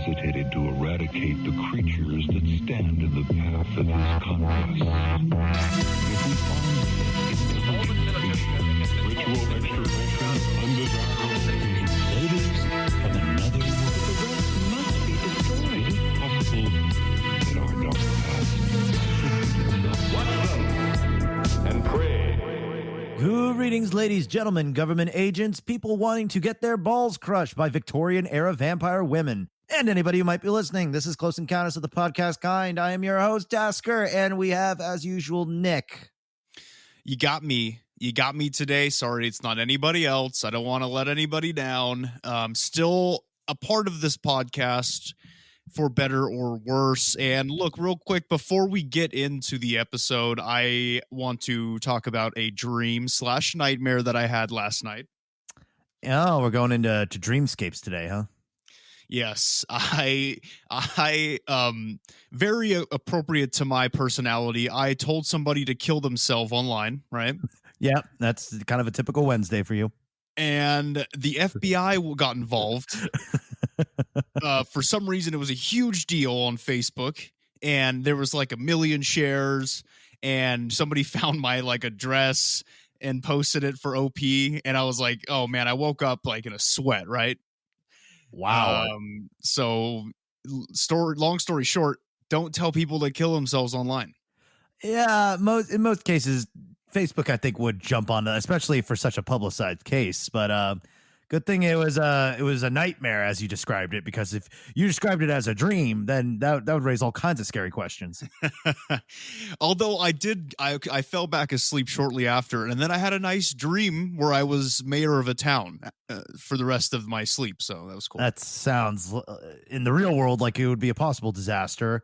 hesitated to eradicate the creatures that stand in the path of his conquest. If we find ritual extraterrestrials, undesirable ladies of another world, the rest must be destroyed. Is it possible that our dark past? Watch them and pray. Greetings, ladies, gentlemen, government agents, people wanting to get their balls crushed by Victorian-era vampire women, and anybody who might be listening. This is Close Encounters of the Podcast Kind. I am your host, Tasker, and we have, as usual, Nick. You got me. You got me today. Sorry, it's not anybody else. I don't want to let anybody down. Still a part of this podcast, for better or worse. And look, real quick, before we get into the episode, I want to talk about a dream/nightmare that I had last night. Oh, we're going into dreamscapes today, huh? Yes, I very appropriate to my personality. I told somebody to kill themselves online, right? Yeah, that's kind of a typical Wednesday for you. And the FBI got involved. For some reason, it was a huge deal on Facebook, and there was like 1 million shares, and somebody found my long and posted it for OP, and I was like, oh man, I woke up like in a sweat, right? Wow. Long story short, don't tell people to kill themselves online. Yeah, in most cases, Facebook, I think, would jump on that, especially for such a publicized case. But good thing it was a nightmare, as you described it, because if you described it as a dream, then that would raise all kinds of scary questions. Although I fell back asleep shortly after, and then I had a nice dream where I was mayor of a town for the rest of my sleep. So that was cool. That sounds, in the real world, like it would be a possible disaster.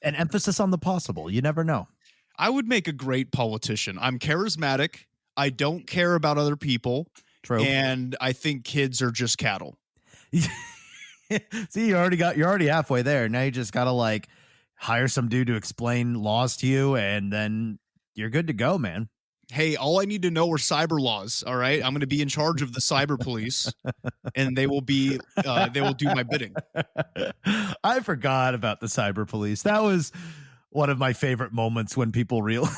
An emphasis on the possible. You never know. I would make a great politician. I'm charismatic. I don't care about other people. True. And I think kids are just cattle. See, you're already halfway there. Now you just gotta like hire some dude to explain laws to you, and then you're good to go, man. Hey, all I need to know are cyber laws. All right, I'm going to be in charge of the cyber police, and they will do my bidding. I forgot about the cyber police. That was one of my favorite moments when people realize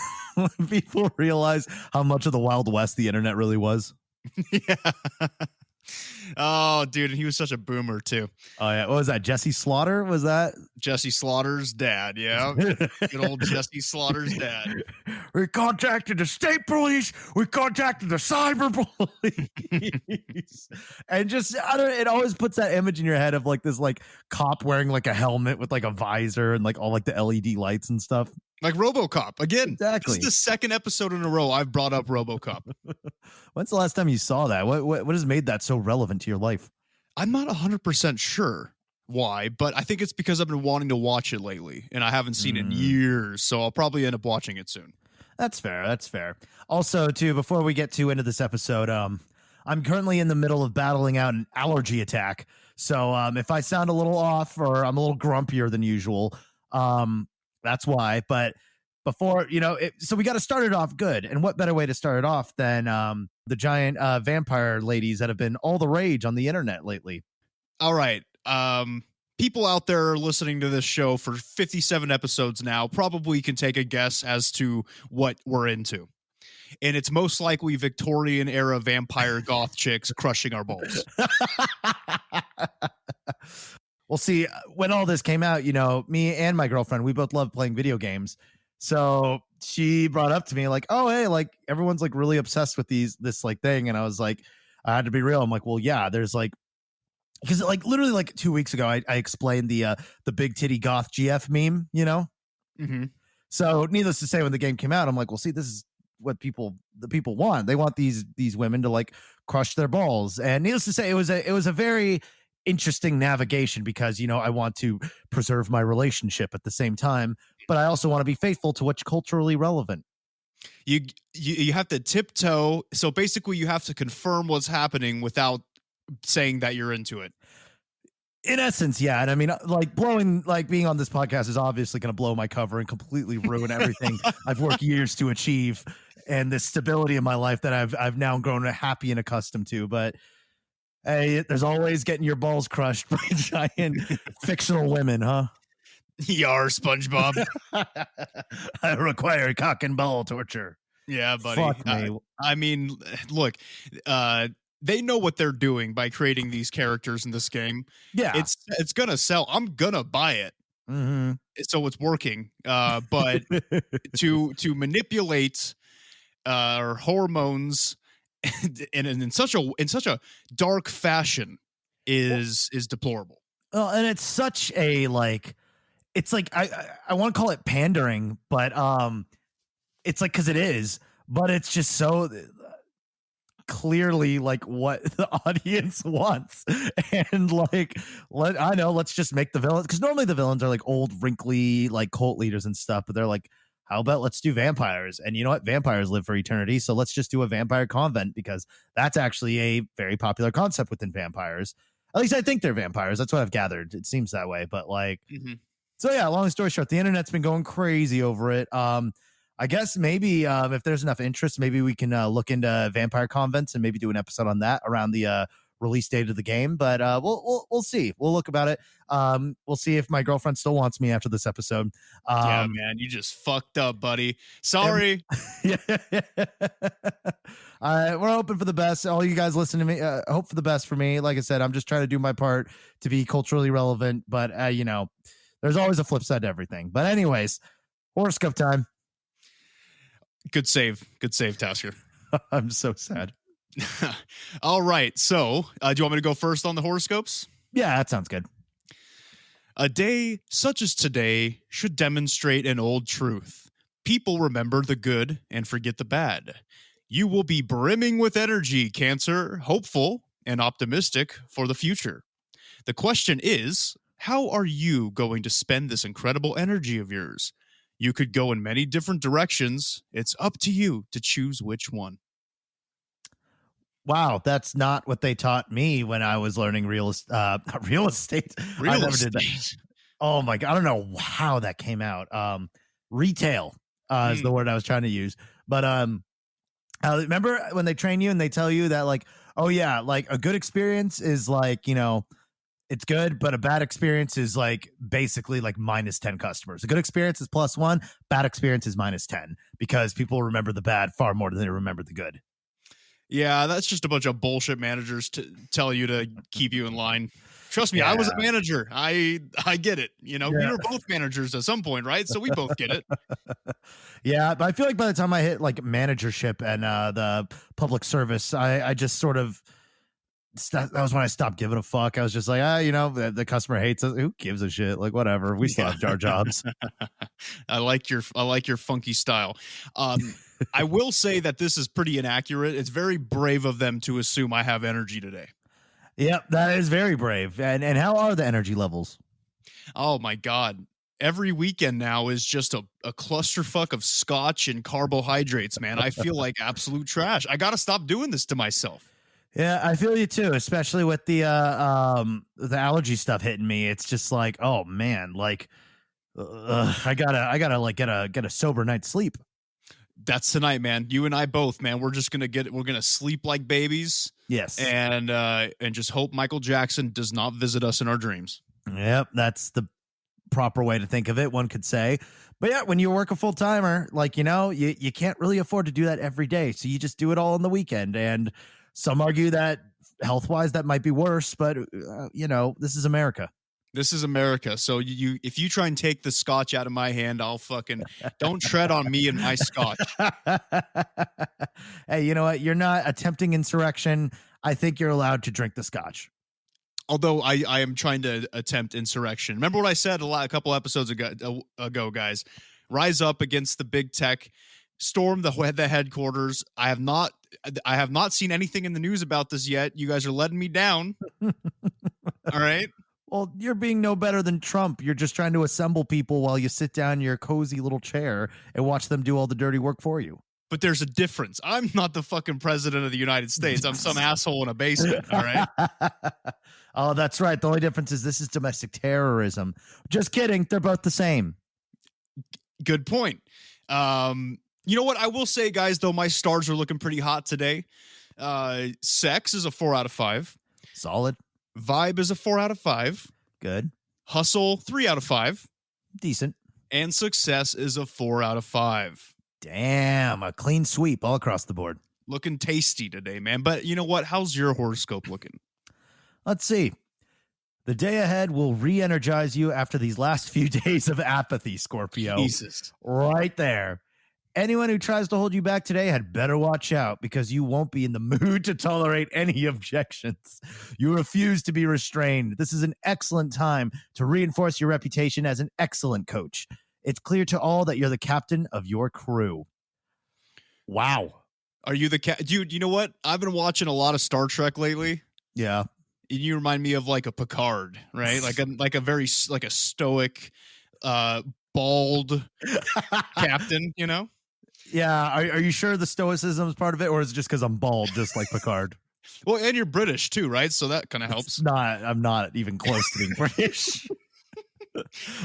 how much of the Wild West the internet really was. Yeah. Oh, dude, and he was such a boomer too. Oh yeah, what was that? Jesse Slaughter? Was that Jesse Slaughter's dad? Yeah, good old Jesse Slaughter's dad. We contacted the state police. We contacted the cyber police, and just it always puts that image in your head of like this like cop wearing like a helmet with like a visor and like all like the LED lights and stuff. Like RoboCop. Again, exactly. This is the second episode in a row I've brought up RoboCop. When's the last time you saw that? What has made that so relevant to your life? I'm not 100% sure why, but I think it's because I've been wanting to watch it lately, and I haven't seen it in years, so I'll probably end up watching it soon. That's fair. That's fair. Also, too, before we get into this episode, I'm currently in the middle of battling out an allergy attack. So if I sound a little off or I'm a little grumpier than usual, that's why. But before, so we got to start it off good. And what better way to start it off than the giant vampire ladies that have been all the rage on the internet lately? All right. People out there listening to this show for 57 episodes now probably can take a guess as to what we're into. And it's most likely Victorian era vampire goth chicks crushing our balls. Well, see, when all this came out, me and my girlfriend, we both love playing video games. So she brought up to me like, oh, hey, like everyone's like really obsessed with this like thing. And I was like, I had to be real. I'm like, well, yeah, there's like, because like literally like 2 weeks ago, I explained the big titty goth GF meme, Mm-hmm. So needless to say, when the game came out, I'm like, well, see, this is what the people want. They want these women to like crush their balls. And needless to say, it was a very interesting navigation because, I want to preserve my relationship at the same time, but I also want to be faithful to what's culturally relevant. You have to tiptoe. So basically you have to confirm what's happening without saying that you're into it. In essence, yeah. And I mean, like being on this podcast is obviously going to blow my cover and completely ruin everything I've worked years to achieve and the stability in my life that I've now grown happy and accustomed to. But Hey, there's always getting your balls crushed by giant fictional women, huh? Yar, SpongeBob. I require cock and ball torture. Yeah, buddy. Fuck me. I mean, look, they know what they're doing by creating these characters in this game. Yeah. It's gonna sell. I'm gonna buy it. Mm-hmm. So it's working. But to manipulate hormones in such a dark fashion is deplorable. Well, and it's such a like, it's like I want to call it pandering, but it's like because it is, but it's just so clearly like what the audience wants, and like let's just make the villains, because normally the villains are like old wrinkly like cult leaders and stuff, but they're like, how about let's do vampires? And you know what, vampires live for eternity, so let's just do a vampire convent, because that's actually a very popular concept within vampires. At least I think they're vampires. That's what I've gathered. It seems that way. But like, So yeah, long story short, the internet's been going crazy over it. I guess maybe if there's enough interest, maybe we can look into vampire convents and maybe do an episode on that around the release date of the game. But we'll see. We'll look about it. We'll see if my girlfriend still wants me after this episode. Yeah, man, you just fucked up, buddy. Sorry. Yeah. We're hoping for the best. All you guys listen to me, hope for the best for me. Like I said, I'm just trying to do my part to be culturally relevant, but there's always a flip side to everything. But anyways, horoscope time. Good save, Tasker. I'm so sad. All right, so do you want me to go first on the horoscopes? Yeah, that sounds good. A day such as today should demonstrate an old truth. People remember the good and forget the bad. You will be brimming with energy, Cancer, hopeful and optimistic for the future. The question is, how are you going to spend this incredible energy of yours? You could go in many different directions. It's up to you to choose which one. Wow, that's not what they taught me when I was learning real estate. Real I never did that. Oh my God, I don't know how that came out. Retail is the word I was trying to use. But remember when they train you and they tell you that like, oh yeah, like a good experience is like, it's good, but a bad experience is like basically like minus 10 customers. A good experience is +1, bad experience is minus 10, because people remember the bad far more than they remember the good. Yeah, that's just a bunch of bullshit managers to tell you to keep you in line. Trust me, Yeah. I was a manager. I get it. We were both managers at some point, right? So we both get it. Yeah, but I feel like by the time I hit like managership and the public service, I just sort of, that was when I stopped giving a fuck. I was just like, the customer hates us. Who gives a shit? Like, whatever. We still have our jobs. I like your funky style. I will say that this is pretty inaccurate. It's very brave of them to assume I have energy today. Yep, that is very brave. And how are the energy levels? Oh my God. Every weekend now is just a clusterfuck of scotch and carbohydrates, man. I feel like absolute trash. I got to stop doing this to myself. Yeah, I feel you too, especially with the allergy stuff hitting me. It's just like, oh man, like I gotta like get a sober night's sleep. That's tonight, man. You and I both, man. We're gonna sleep like babies. Yes, and just hope Michael Jackson does not visit us in our dreams. Yep, that's the proper way to think of it, one could say. But yeah, when you work a full timer, like you can't really afford to do that every day, so you just do it all on the weekend. And some argue that health-wise that might be worse, but this is America. This is America. So if you try and take the scotch out of my hand, I'll fucking don't tread on me and my scotch. Hey, you know what? You're not attempting insurrection. I think you're allowed to drink the scotch. Although I am trying to attempt insurrection. Remember what I said a couple episodes ago, guys? Rise up against the big tech, storm the headquarters. I have not seen anything in the news about this yet. You guys are letting me down. All right. Well, you're being no better than Trump. You're just trying to assemble people while you sit down in your cozy little chair and watch them do all the dirty work for you. But there's a difference. I'm not the fucking president of the United States. I'm some asshole in a basement. All right. Oh, that's right. The only difference is this is domestic terrorism. Just kidding. They're both the same. Good point. You know what? I will say, guys, though, my stars are looking pretty hot today. Sex is a 4 out of 5. Solid. Vibe is a 4 out of 5. Good. Hustle, 3 out of 5. Decent. And success is a 4 out of 5. Damn, a clean sweep all across the board. Looking tasty today, man. But you know what? How's your horoscope looking? Let's see. The day ahead will re-energize you after these last few days of apathy, Scorpio. Jesus. Right there. Anyone who tries to hold you back today had better watch out because you won't be in the mood to tolerate any objections. You refuse to be restrained. This is an excellent time to reinforce your reputation as an excellent coach. It's clear to all that you're the captain of your crew. Wow. Are you the dude? You know what? I've been watching a lot of Star Trek lately. Yeah. And you remind me of like a Picard, right? like a very like a stoic, bald captain. You know? Yeah. Are you sure the stoicism is part of it, or is it just because I'm bald, just like Picard? Well, and you're British too, right? So that kind of helps. It's not. I'm not even close to being British.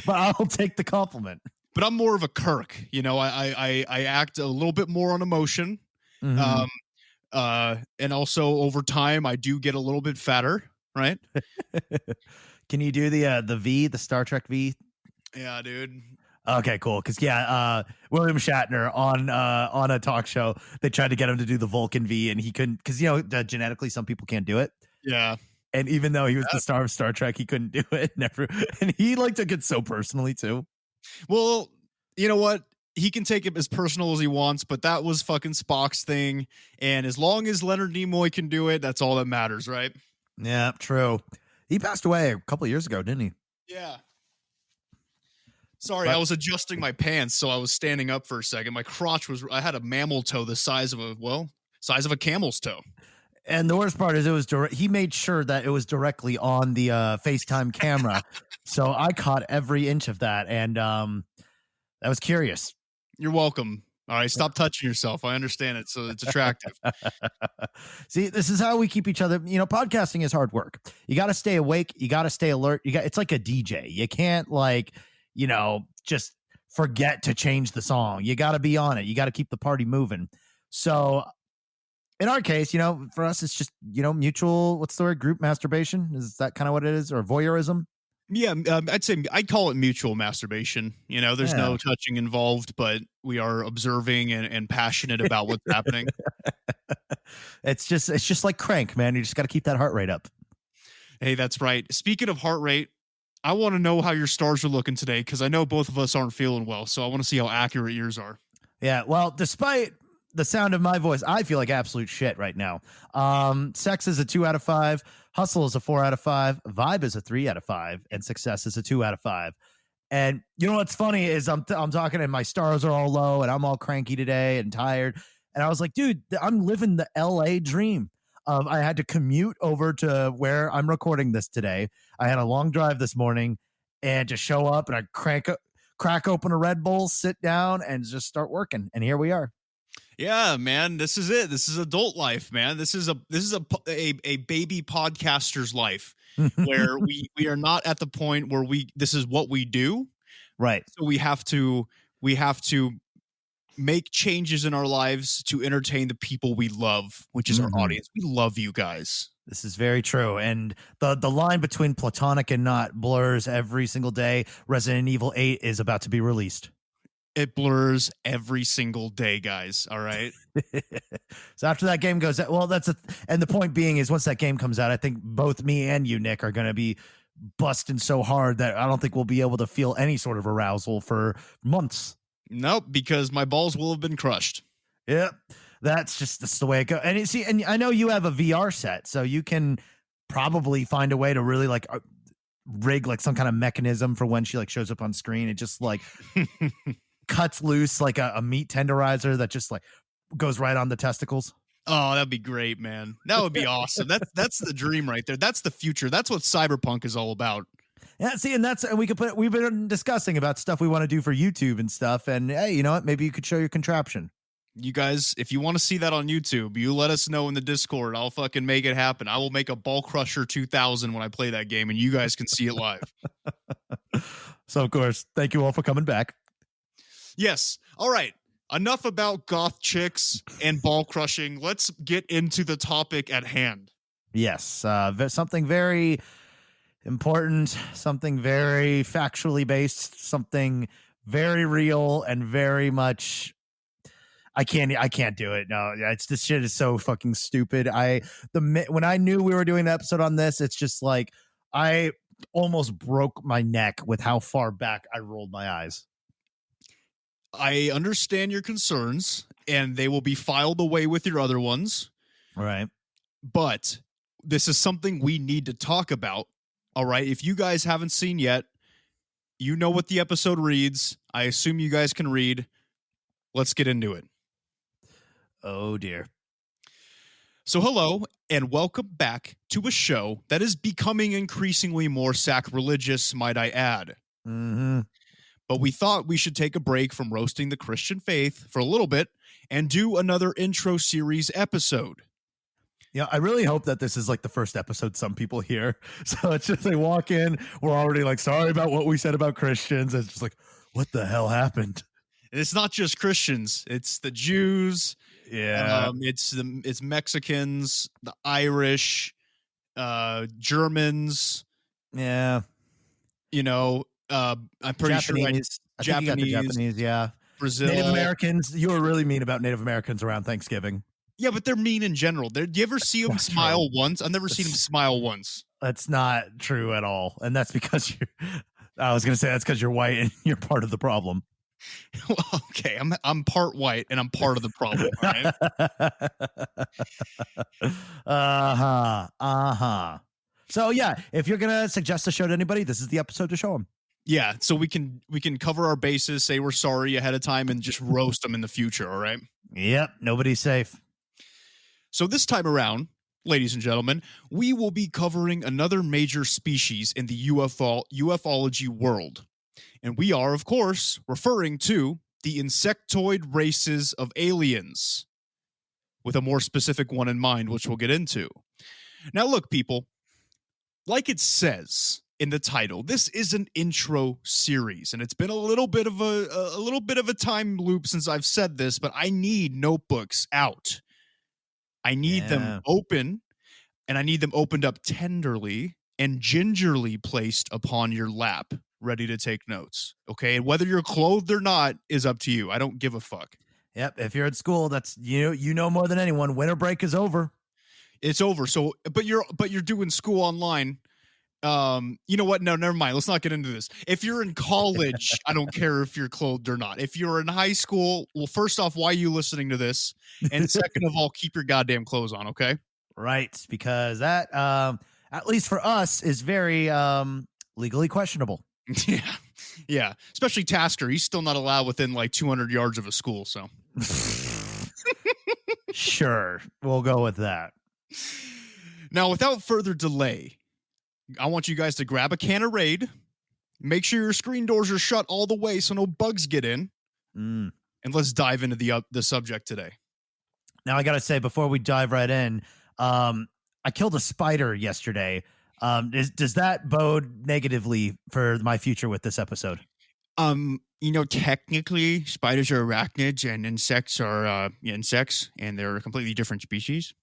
But I'll take the compliment. But I'm more of a Kirk. You know, I act a little bit more on emotion. Mm-hmm. And also over time, I do get a little bit fatter, right? Can you do the V, the Star Trek V? Yeah, dude. Okay, cool. Because William Shatner on a talk show, they tried to get him to do the Vulcan V, and he couldn't because genetically some people can't do it. Yeah. And even though he was the star of Star Trek, he couldn't do it. Never, and he took it so personally too. Well, you know what? He can take it as personal as he wants, but that was fucking Spock's thing. And as long as Leonard Nimoy can do it, that's all that matters, right? Yeah, true. He passed away a couple of years ago, didn't he? Yeah. Sorry, I was adjusting my pants, so I was standing up for a second. My crotch I had a mammal toe the size of a camel's toe. And the worst part is he made sure that it was directly on the FaceTime camera. So I caught every inch of that. And I was curious. You're welcome. All right, stop touching yourself. I understand it. So it's attractive. See, this is how we keep each other. Podcasting is hard work. You got to stay awake. You got to stay alert. It's like a DJ. You can't just forget to change the song. You got to be on it. You got to keep the party moving. So in our case, for us, it's just, mutual, what's the word? Group masturbation? Is that kind of what it is? Or voyeurism? Yeah, I'd call it mutual masturbation. There's no touching involved, but we are observing and passionate about what's happening. It's just like crank, man. You just got to keep that heart rate up. Hey, that's right. Speaking of heart rate, I want to know how your stars are looking today because I know both of us aren't feeling well. So I want to see how accurate yours are. Yeah, well, despite the sound of my voice, I feel like absolute shit right now. Sex is a 2 out of 5. Hustle is a 4 out of 5. Vibe is a 3 out of 5. And success is a 2 out of 5. And you know what's funny is I'm talking and my stars are all low and I'm all cranky today and tired. And I was like, dude, I'm living the LA dream. I had to commute over to where I'm recording this today. I had a long drive this morning and to show up and I crack open a Red Bull, sit down and just start working. And here we are. Yeah, man, this is it. This is adult life, man. This is a baby podcaster's life where we are not at the point where this is what we do. Right. So we have to make changes in our lives to entertain the people we love, which is our audience. We love you guys. This is very true. And the line between platonic and not blurs every single day. Resident Evil 8 is about to be released. It blurs every single day, guys. All right. So after that game goes out, well, and the point being is once that game comes out, I think both me and you, Nick, are going to be busting so hard that I don't think we'll be able to feel any sort of arousal for months. Nope, because my balls will have been crushed. Yep. That's the way it goes. And I know you have a VR set, so you can probably find a way to really rig some kind of mechanism for when she shows up on screen. It just cuts loose like a meat tenderizer that just goes right on the testicles. Oh, that'd be great, man. That would be awesome. That's the dream right there. That's the future. That's what cyberpunk is all about. Yeah, see, and we've been discussing about stuff we want to do for YouTube and stuff. And hey, you know what? Maybe you could show your contraption. You guys, if you want to see that on YouTube, you let us know in the Discord. I'll fucking make it happen. I will make a Ball Crusher 2000 when I play that game, and you guys can see it live. So, of course, thank you all for coming back. Yes. All right. Enough about goth chicks and ball crushing. Let's get into the topic at hand. Yes, something very important, something very factually based, something very real and very much. I can't do it. No, yeah, it's this shit is so fucking stupid. When I knew we were doing an episode on this, it's just like I almost broke my neck with how far back I rolled my eyes. I understand your concerns, and they will be filed away with your other ones. Right. But this is something we need to talk about. All right. If you guys haven't seen yet, you know what the episode reads. I assume you guys can read. Let's get into it. Oh, dear. So, hello, and welcome back to a show that is becoming increasingly more sacrilegious, might I add. Mm-hmm. But we thought we should take a break from roasting the Christian faith for a little bit and do another intro series episode. Yeah, I really hope that this is like the first episode some people hear. So it's just they walk in, we're already like, sorry about what we said about Christians. It's just like, what the hell happened? And it's not just Christians; it's the Jews. Yeah, It's Mexicans, the Irish, Germans. yeah. You know, I'm pretty Japanese. I think you got the Japanese. Yeah, Brazil, Native Americans. You were really mean about Native Americans around Thanksgiving. Yeah, but they're mean in general. Do you ever see them smile once? I've never seen them smile once. That's not true at all, and that's because you're. I was gonna say that's because you're white and you're part of the problem. Well, okay, I'm part white and I'm part of the problem. All right? So yeah, if you're gonna suggest a show to anybody, this is the episode to show them. Yeah, so we can cover our bases, say we're sorry ahead of time, and just roast them in the future. All right. Yep, nobody's safe. So this time around, ladies and gentlemen, we will be covering another major species in the ufology world. And we are, of course, referring to the insectoid races of aliens, with a more specific one in mind, which we'll get into. Now, look, people, like it says in the title, this is an intro series, and it's been a little bit of a time loop since I've said this, but I need notebooks out. I need them open, and I need them opened up tenderly and gingerly placed upon your lap, ready to take notes. Okay, and whether you're clothed or not is up to you. I don't give a fuck. Yep, if you're at school, that's you know more than anyone. Winter break is over. It's over. So, but you're doing school online. You know what? No, never mind. Let's not get into this. If you're in college, I don't care if you're clothed or not. If you're in high school, well, first off, why are you listening to this? And second of all, keep your goddamn clothes on, okay? Right, because that, at least for us, is very legally questionable. Yeah. Especially Tasker. He's still not allowed within like 200 yards of a school, so. Sure, we'll go with that. Now, without further delay, I want you guys to grab a can of Raid, make sure your screen doors are shut all the way so no bugs get in, and let's dive into the subject today. Now, I got to say, before we dive right in, I killed a spider yesterday. Does that bode negatively for my future with this episode? Technically, spiders are arachnids and insects are insects, and they're a completely different species.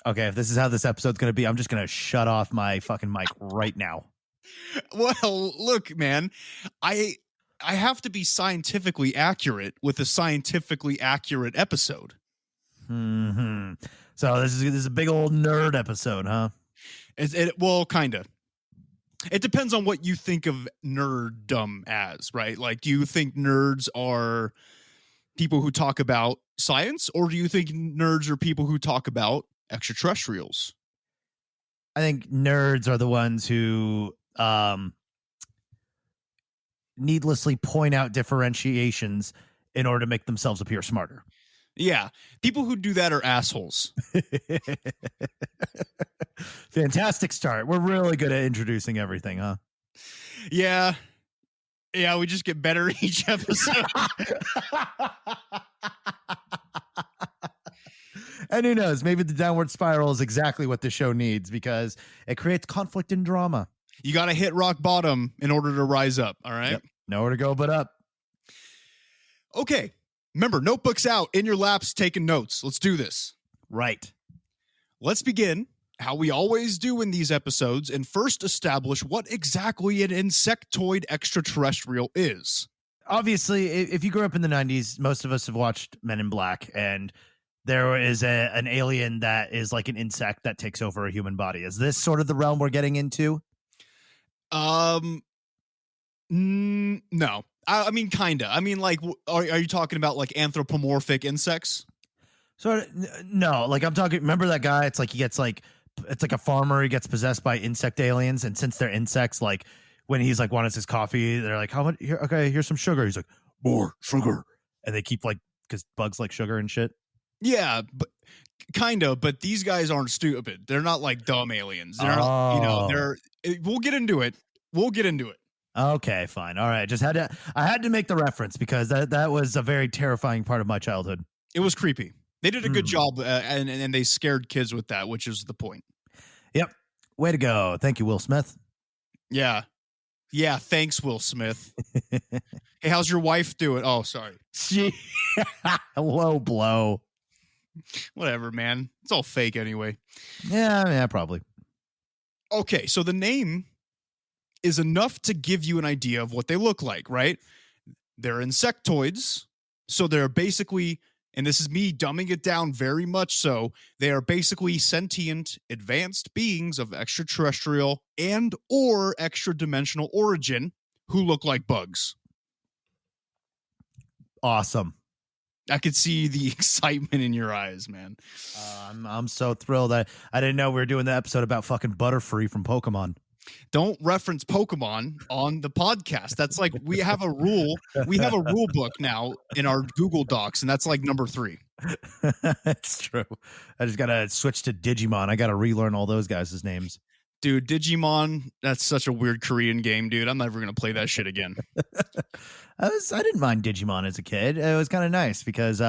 Okay, if this is how this episode's going to be, I'm just going to shut off my fucking mic right now. Well, look, man, I have to be scientifically accurate with a scientifically accurate episode. So this is a big old nerd episode, huh? Well, kind of. It depends on what you think of nerddom as, right? Like, do you think nerds are people who talk about science, or do you think nerds are people who talk about extraterrestrials? I think nerds are the ones who needlessly point out differentiations in order to make themselves appear smarter. Yeah, people who do that are assholes. Fantastic start. We're really good at introducing everything, huh? Yeah, we just get better each episode. And who knows, maybe the downward spiral is exactly what the show needs, because it creates conflict and drama. You got to hit rock bottom in order to rise up, all right? Yep. Nowhere to go but up. Okay. Remember, notebooks out, in your laps, taking notes. Let's do this. Right. Let's begin how we always do in these episodes, and first establish what exactly an insectoid extraterrestrial is. Obviously, if you grew up in the 90s, most of us have watched Men in Black, and there is an alien that is like an insect that takes over a human body. Is this sort of the realm we're getting into? No. I mean, kinda. I mean, like, are you talking about like anthropomorphic insects? So no, like I'm talking. Remember that guy? It's like he gets like it's like a farmer. He gets possessed by insect aliens, and since they're insects, like when he's like wants his coffee, they're like, "How much? Here, okay, here's some sugar." He's like, "More sugar," and they keep like because bugs like sugar and shit. Yeah, but kind of. But these guys aren't stupid. They're not like dumb aliens. They're not, they're. We'll get into it. We'll get into it. Okay, fine. All right. I had to make the reference because that was a very terrifying part of my childhood. It was creepy. They did a good job, and they scared kids with that, which is the point. Yep. Way to go. Thank you, Will Smith. Yeah. Yeah. Thanks, Will Smith. Hey, how's your wife doing? Oh, sorry. Low blow. Whatever, man. It's all fake anyway. Yeah, probably. Okay, so the name is enough to give you an idea of what they look like, right? They're insectoids. So they're basically, and this is me dumbing it down very much so, they are basically sentient, advanced beings of extraterrestrial and or extra-dimensional origin who look like bugs. Awesome. I could see the excitement in your eyes, man. I'm so thrilled. I didn't know we were doing the episode about fucking Butterfree from Pokemon. Don't reference Pokemon on the podcast. That's like we have a rule. We have a rule book now in our Google Docs, and that's like number 3. That's true. I just gotta switch to Digimon. I gotta relearn all those guys' names. Dude, Digimon, that's such a weird Korean game, dude. I'm never gonna play that shit again. I didn't mind Digimon as a kid. It was kind of nice because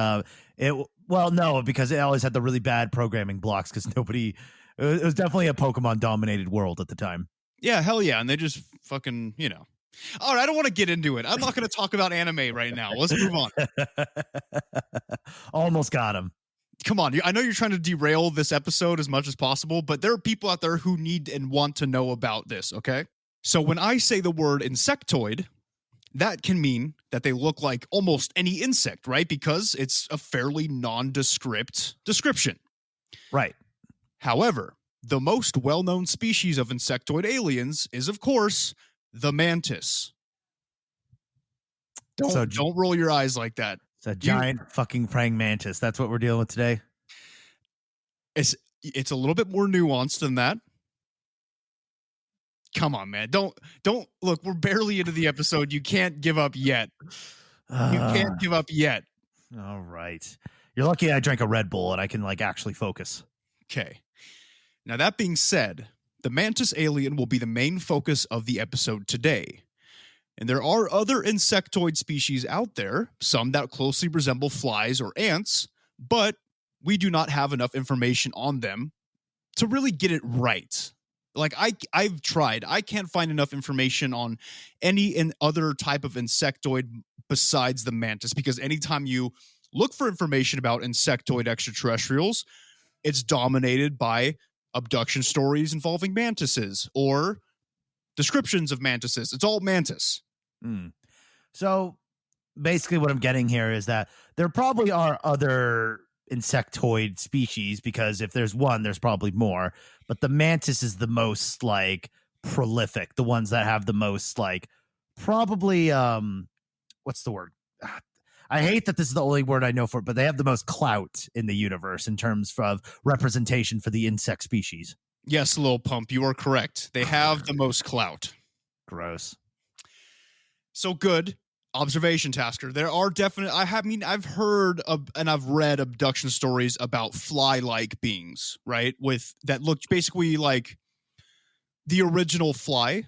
because it always had the really bad programming blocks because it was definitely a Pokemon dominated world at the time. Yeah, hell yeah. And they just fucking, All right, I don't want to get into it. I'm not going to talk about anime right now. Let's move on. Almost got him. Come on. I know you're trying to derail this episode as much as possible, but there are people out there who need and want to know about this, okay? So when I say the word insectoid, that can mean that they look like almost any insect, right? Because it's a fairly nondescript description. Right. However, the most well-known species of insectoid aliens is, of course, the mantis. Don't roll your eyes like that. It's a giant fucking praying mantis. That's what we're dealing with today. It's a little bit more nuanced than that. Come on, man. Don't look, we're barely into the episode. You can't give up yet. You can't give up yet. All right. You're lucky I drank a Red Bull and I can actually focus. Okay. Now, that being said, the mantis alien will be the main focus of the episode today. And there are other insectoid species out there, some that closely resemble flies or ants, but we do not have enough information on them to really get it right. Like, I've tried. I can't find enough information on any other type of insectoid besides the mantis, because anytime you look for information about insectoid extraterrestrials, it's dominated by abduction stories involving mantises or descriptions of mantises. It's all mantis. So basically what I'm getting here is that there probably are other insectoid species, because if there's one, there's probably more. But the mantis is the most prolific, the ones that have the most probably what's the word? I hate that this is the only word I know for it, but they have the most clout in the universe in terms of representation for the insect species. Yes, Lil Pump, you are correct. They have the most clout. Gross. So good observation, Tasker. There are definite. I've heard and I've read abduction stories about fly-like beings, right? With that look basically like the original Fly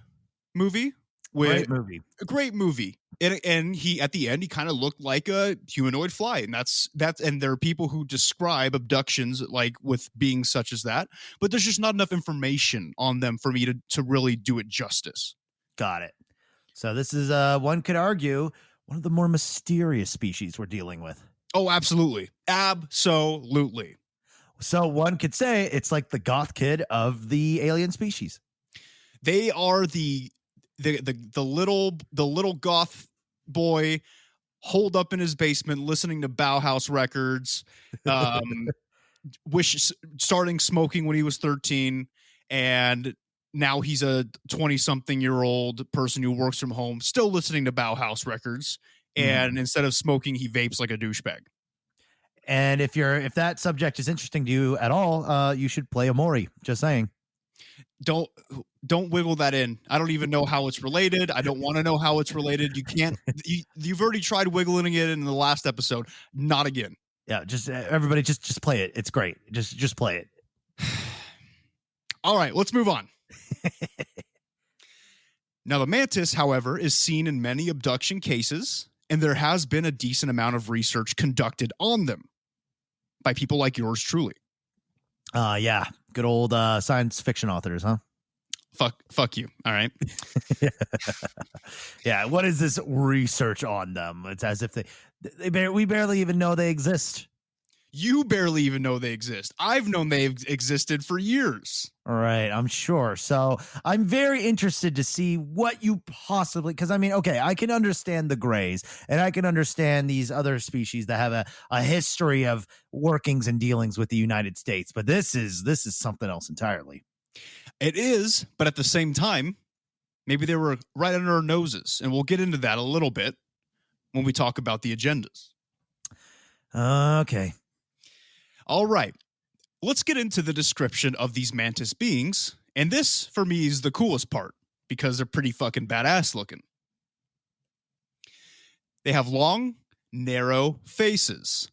movie. Great movie. A great movie. And he at the end he kind of looked like a humanoid fly, and that's and there are people who describe abductions like with beings such as that, but there's just not enough information on them for me to really do it justice. Got it. So this is one could argue one of the more mysterious species we're dealing with. Oh, absolutely. Absolutely. So one could say it's like the goth kid of the alien species. They are the little goth boy holed up in his basement listening to Bauhaus records, um, starting smoking when he was 13, and now he's a 20-something-year-old person who works from home, still listening to Bauhaus records, and instead of smoking, he vapes like a douchebag. And if that subject is interesting to you at all, you should play Amori. Just saying. Don't wiggle that in. I don't even know how it's related. I don't want to know how it's related. You can't. You've already tried wiggling it in the last episode. Not again. Yeah, just everybody, just play it. It's great. Just play it. All right, let's move on. Now, the Mantis, however, is seen in many abduction cases, and there has been a decent amount of research conducted on them by people like yours truly. Yeah, good old science fiction authors, huh? Fuck you. All right. Yeah. What is this research on them? It's as if we barely even know they exist. You barely even know they exist. I've known they've existed for years. All right, I'm sure. So I'm very interested to see what you possibly, because I mean, okay, I can understand the Greys and I can understand these other species that have a history of workings and dealings with the United States, but this is something else entirely. It is, but at the same time, maybe they were right under our noses, and we'll get into that a little bit when we talk about the agendas. Okay. All right. Let's get into the description of these Mantis beings, and this, for me, is the coolest part, because they're pretty fucking badass looking. They have long, narrow faces,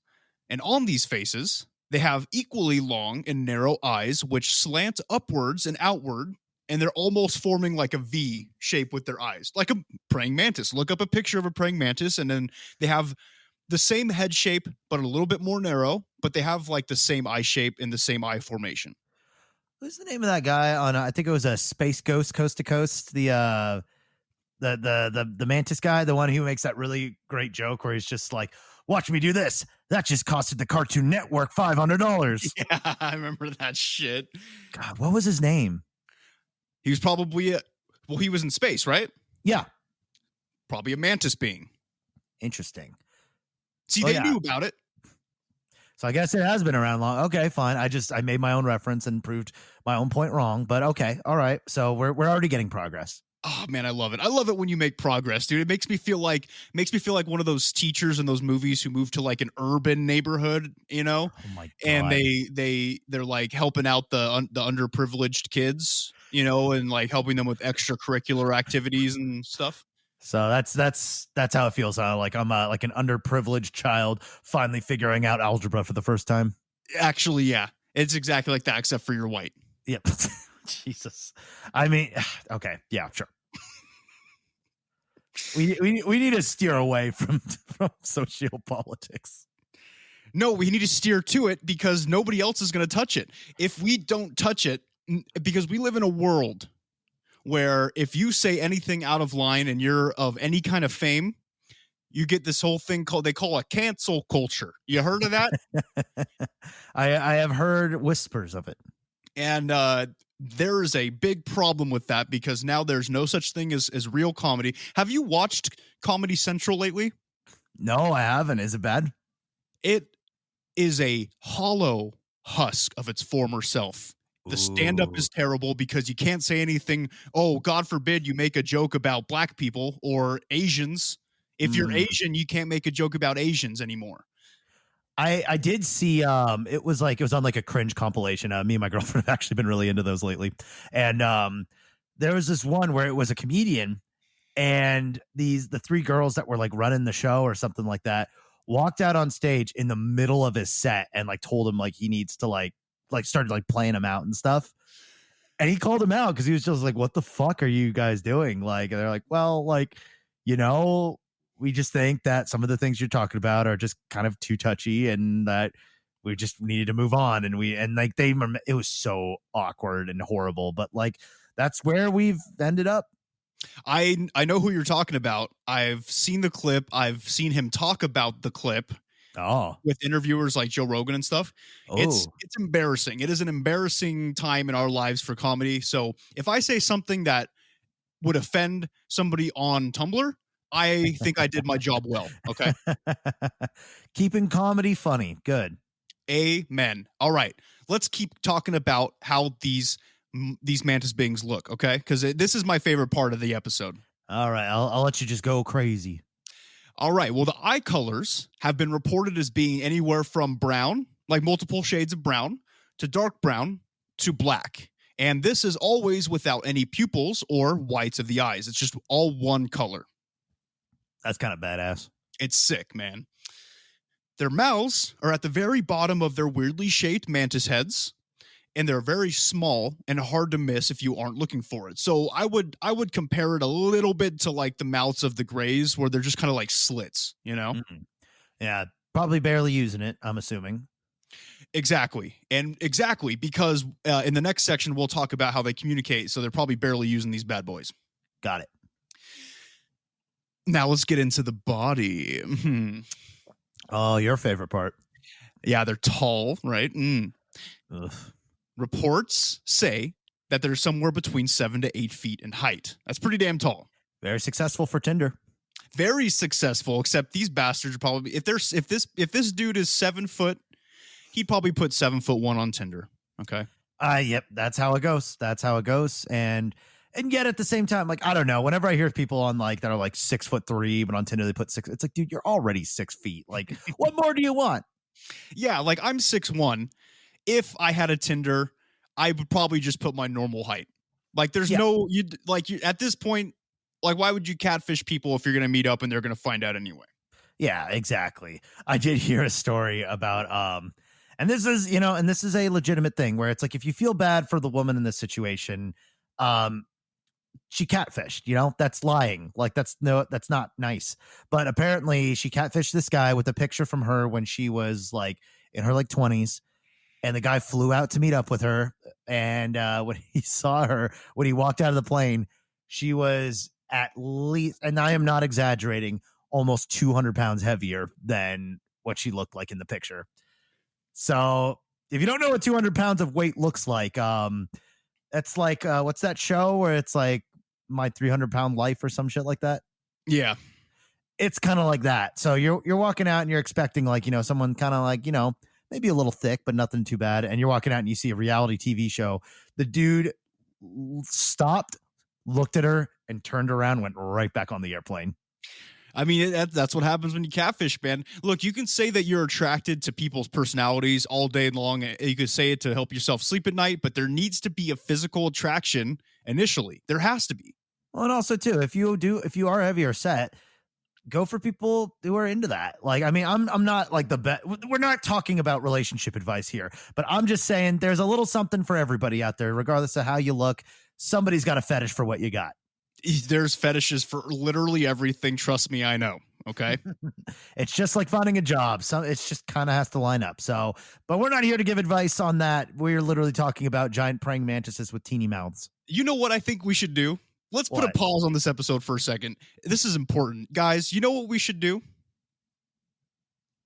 and on these faces, they have equally long and narrow eyes, which slant upwards and outward, and they're almost forming like a V shape with their eyes, like a praying mantis. Look up a picture of a praying mantis, and then they have the same head shape, but a little bit more narrow, but they have like the same eye shape and the same eye formation. Who's the name of that guy on, I think it was a Space Ghost Coast to Coast, the Mantis guy, the one who makes that really great joke where he's just like, watch me do this. That just costed the Cartoon Network $500. Yeah, I remember that shit. God, what was his name? He was probably he was in space, right? Yeah. Probably a mantis being. Interesting. See, they knew about it. So I guess it has been around long. Okay, fine. I made my own reference and proved my own point wrong, but okay. All right. So we're already getting progress. Oh man, I love it. I love it when you make progress, dude. It makes me feel like one of those teachers in those movies who move to like an urban neighborhood, you know? Oh my God. And they're like helping out the underprivileged kids, you know, and like helping them with extracurricular activities and stuff. So that's how it feels. Like I'm like an underprivileged child finally figuring out algebra for the first time. Actually, yeah, it's exactly like that, except for you're white. Yep. Jesus. I mean, okay, yeah, sure. We need to steer away from sociopolitics. No, we need to steer to it because nobody else is going to touch it. If we don't touch it, because we live in a world where if you say anything out of line and you're of any kind of fame, you get this whole thing they call a cancel culture. You heard of that? I have heard whispers of it. And there is a big problem with that because now there's no such thing as real comedy. Have you watched Comedy Central lately? No, I haven't. Is it bad? It is a hollow husk of its former self. The stand-up is terrible because you can't say anything. Oh, God forbid you make a joke about black people or Asians. If you're Asian, you can't make a joke about Asians anymore. I did see it was on like a cringe compilation. Me and my girlfriend have actually been really into those lately. And there was this one where it was a comedian and the three girls that were like running the show or something like that walked out on stage in the middle of his set and like told him like he needs to like started like playing him out and stuff. And he called him out because he was just like, what the fuck are you guys doing? Like, and they're like, well, like, you know, we just think that some of the things you're talking about are just kind of too touchy and that we just needed to move on. And it was so awkward and horrible, but like, that's where we've ended up. I know who you're talking about. I've seen the clip. I've seen him talk about the clip. Oh, with interviewers like Joe Rogan and stuff. It's oh, embarrassing. It is an embarrassing time in our lives for comedy. So if I say something that would offend somebody on Tumblr, I think I did my job well. Okay. keeping comedy funny. Good. Amen. All right. Let's keep talking about how these mantis beings look. Okay. Because this is my favorite part of the episode. All right, I'll let you just go crazy. All right. Well, the eye colors have been reported as being anywhere from brown, like multiple shades of brown, to dark brown to black. And this is always without any pupils or whites of the eyes. It's just all one color. That's kind of badass. It's sick, man. Their mouths are at the very bottom of their weirdly shaped mantis heads, and they're very small and hard to miss if you aren't looking for it. So I would compare it a little bit to like the mouths of the grays, where they're just kind of like slits, you know? Mm-hmm. Yeah, probably barely using it, I'm assuming. Exactly. And exactly because in the next section, we'll talk about how they communicate. So they're probably barely using these bad boys. Got it. Now let's get into the body. Oh, your favorite part. Yeah, they're tall, right? Ugh. Reports say that they're somewhere between 7 to 8 feet in height. That's pretty damn tall. Very successful for Tinder. Very successful, except these bastards are probably if this dude is 7 foot, he'd probably put 7'1" on Tinder. Okay. Yep, that's how it goes. That's how it goes. And yet at the same time, like, I don't know, whenever I hear people on like that are like 6'3", but on Tinder they put 6, it's like, dude, you're already 6 feet. Like, what more do you want? Yeah, like I'm 6'1". If I had a Tinder, I would probably just put my normal height. Like there's no you at this point, like why would you catfish people if you're gonna meet up and they're gonna find out anyway? Yeah, exactly. I did hear a story about and this is, and this is a legitimate thing where it's like if you feel bad for the woman in this situation, she catfished, that's lying. Like that's not nice. But apparently she catfished this guy with a picture from her when she was like in her like 20s. And the guy flew out to meet up with her. And when he saw her, when he walked out of the plane, she was at least, and I am not exaggerating, almost 200 pounds heavier than what she looked like in the picture. So if you don't know what 200 pounds of weight looks like, that's like, what's that show where it's like My 300-Pound Life or some shit like that? Yeah. It's kind of like that. So you're walking out and you're expecting like, someone kind of like, maybe a little thick, but nothing too bad. And you're walking out and you see a reality TV show. The dude stopped, looked at her, and turned around, went right back on the airplane. I mean, that's what happens when you catfish, man. Look, you can say that you're attracted to people's personalities all day long. You could say it to help yourself sleep at night, but there needs to be a physical attraction initially. There has to be. Well, and also too, if you are heavier set, go for people who are into that. Like, I mean, I'm not like the best. We're not talking about relationship advice here, but I'm just saying there's a little something for everybody out there, regardless of how you look. Somebody's got a fetish for what you got. There's fetishes for literally everything. Trust me, I know. Okay. It's just like finding a job. So it's just kind of has to line up. So, but we're not here to give advice on that. We're literally talking about giant praying mantises with teeny mouths. You know what I think we should do? Let's put a pause on this episode for a second. This is important. Guys, you know what we should do?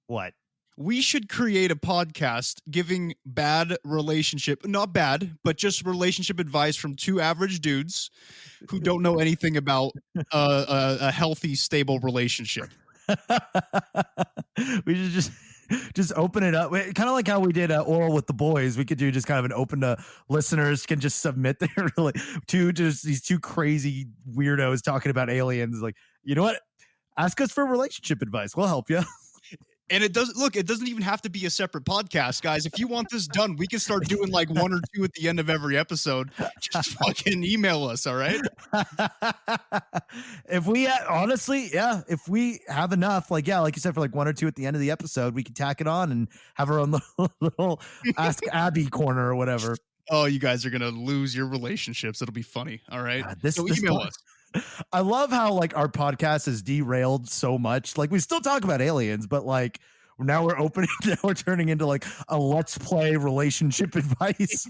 What? We should create a podcast giving not bad, but just relationship advice from two average dudes who don't know anything about a healthy, stable relationship. We should just open it up, kind of like how we did oral with the boys. We could do just kind of an open to listeners can just submit their these two crazy weirdos talking about aliens. Like, you know what? Ask us for relationship advice. We'll help you. And it doesn't even have to be a separate podcast, guys. If you want this done, we can start doing like one or two at the end of every episode. Just fucking email us, all right? If we honestly, yeah, if we have enough, like you said, for like one or two at the end of the episode, we can tack it on and have our own little Ask Abby corner or whatever. Oh, you guys are gonna lose your relationships. It'll be funny, all right? So email us. I love how like our podcast is derailed so much. Like we still talk about aliens, but like now we're turning into like a let's play relationship advice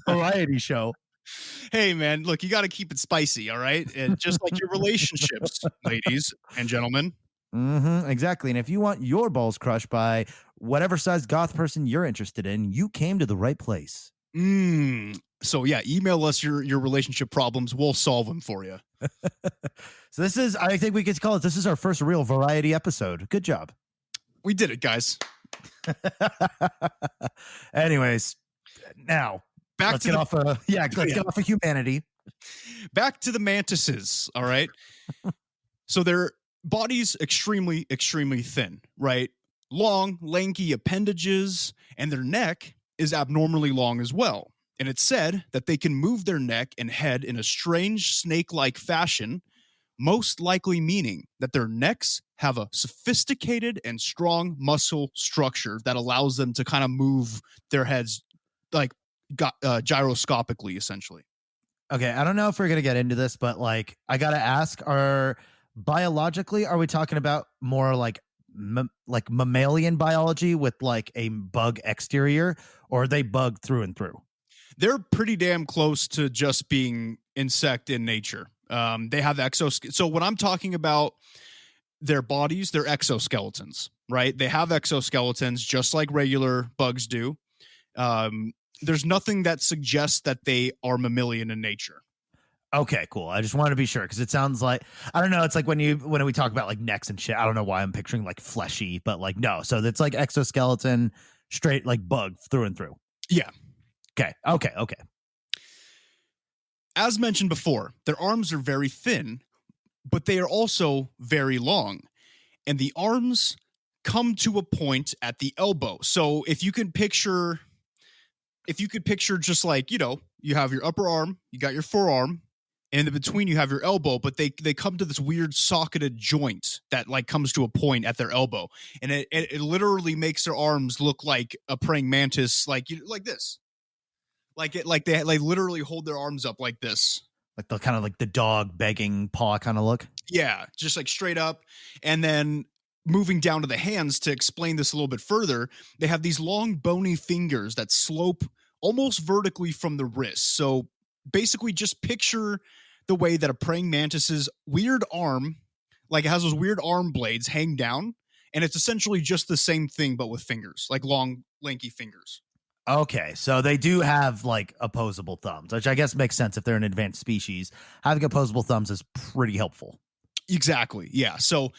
variety show. Hey man, look, you got to keep it spicy, all right? And just like your relationships, ladies and gentlemen. Exactly. And if you want your balls crushed by whatever size goth person you're interested in, you came to the right place. So yeah, email us your relationship problems. We'll solve them for you. So this is, I think we could call it, this is our first real variety episode. Good job. We did it, guys. Anyways, now let's get off of humanity. Back to the mantises. All right. So their bodies extremely, extremely thin, right? Long, lanky appendages, and their neck is abnormally long as well. And it's said that they can move their neck and head in a strange snake-like fashion, most likely meaning that their necks have a sophisticated and strong muscle structure that allows them to kind of move their heads like gyroscopically, essentially. Okay, I don't know if we're going to get into this, but like I got to ask, biologically, are we talking about more like mammalian biology with like a bug exterior, or are they bug through and through? They're pretty damn close to just being insect in nature. They have so when I'm talking about their bodies, they're exoskeletons, right? They have exoskeletons just like regular bugs do. There's nothing that suggests that they are mammalian in nature. Okay, cool. I just wanted to be sure because it sounds like, I don't know. It's like when we talk about like necks and shit, I don't know why I'm picturing like fleshy, but like no. So it's like exoskeleton, straight like bug through and through. Yeah. Okay. As mentioned before, their arms are very thin, but they are also very long. And the arms come to a point at the elbow. So if you could picture just like, you have your upper arm, you got your forearm, and in between you have your elbow, but they come to this weird socketed joint that like comes to a point at their elbow. And it literally makes their arms look like a praying mantis, like this. They literally hold their arms up like this. Like the kind of like the dog begging paw kind of look. Yeah, just like straight up. And then moving down to the hands to explain this a little bit further, they have these long bony fingers that slope almost vertically from the wrist. So basically just picture the way that a praying mantis's weird arm, like it has those weird arm blades hang down, and it's essentially just the same thing but with fingers, like long lanky fingers. Okay, so they do have like opposable thumbs, which I guess makes sense if they're an advanced species. Having opposable thumbs is pretty helpful. Exactly. Yeah. So,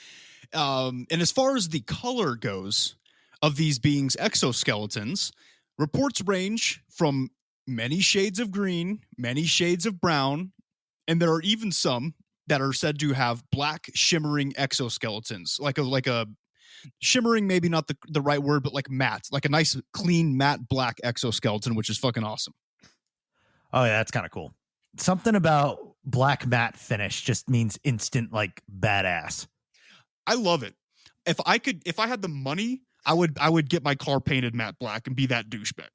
and as far as the color goes of these beings' exoskeletons, reports range from many shades of green, many shades of brown, and there are even some that are said to have black shimmering exoskeletons, like a shimmering, maybe not the right word, but like matte, like a nice clean matte black exoskeleton, which is fucking awesome. Oh yeah, that's kind of cool. Something about black matte finish just means instant like badass. I love it. If I had the money, I would get my car painted matte black and be that douchebag.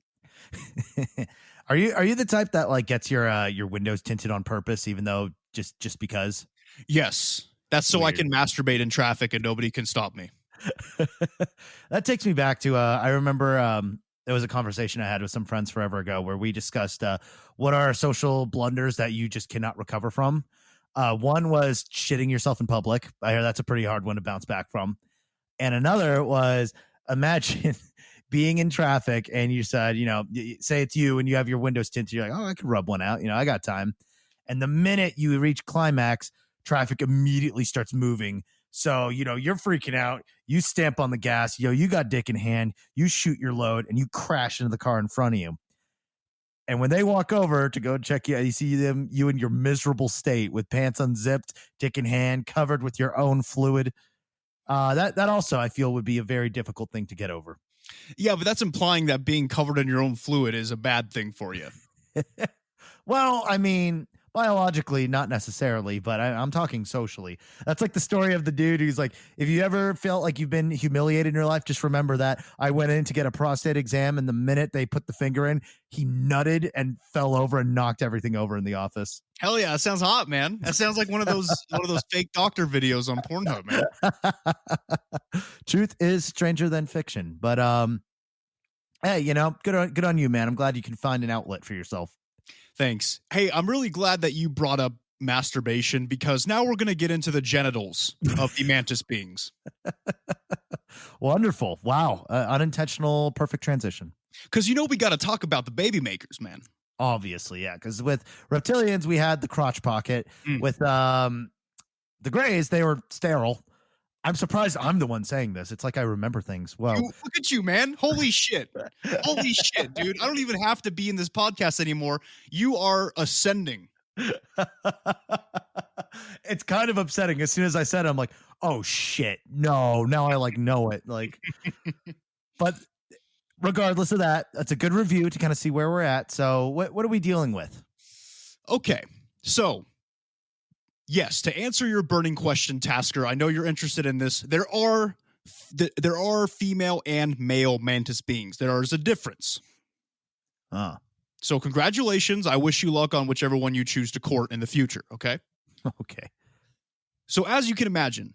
Are you the type that like gets your windows tinted on purpose, even though just because? Yes, that's so weird. I can masturbate in traffic and nobody can stop me. That takes me back to I remember there was a conversation I had with some friends forever ago where we discussed what are social blunders that you just cannot recover from. One was shitting yourself in public. I hear that's a pretty hard one to bounce back from. And another was, imagine being in traffic and you said, say it's you and you have your windows tinted. You're like, oh, I could rub one out. I got time. And the minute you reach climax, traffic immediately starts moving. So, you're freaking out. You stamp on the gas. You got dick in hand. You shoot your load and you crash into the car in front of you. And when they walk over to go check you see you in your miserable state with pants unzipped, dick in hand, covered with your own fluid. That also I feel would be a very difficult thing to get over. Yeah, but that's implying that being covered in your own fluid is a bad thing for you. Well, I mean, biologically, not necessarily, but I'm talking socially. That's like the story of the dude who's like, if you ever felt like you've been humiliated in your life, just remember that I went in to get a prostate exam, and the minute they put the finger in, he nutted and fell over and knocked everything over in the office. Hell yeah, that sounds hot, man. That sounds like one of those fake doctor videos on Pornhub, man. Truth is stranger than fiction, but hey, good on you, man. I'm glad you can find an outlet for yourself. Thanks. Hey, I'm really glad that you brought up masturbation because now we're going to get into the genitals of the mantis beings. Wonderful. Wow. Unintentional, perfect transition. Because we got to talk about the baby makers, man. Obviously, yeah. Because with reptilians, we had the crotch pocket. With the Greys, they were sterile. I'm surprised I'm the one saying this. It's like I remember things. Well, look at you, man. Holy shit. Holy shit, dude. I don't even have to be in this podcast anymore. You are ascending. It's kind of upsetting. As soon as I said it, I'm like, oh shit. No, now I like know it. Like, but regardless of that, that's a good review to kind of see where we're at. So what are we dealing with? Okay. So yes, to answer your burning question, Tasker, I know you're interested in this. There are female and male mantis beings. There is a difference. So congratulations. I wish you luck on whichever one you choose to court in the future. Okay. Okay. So as you can imagine,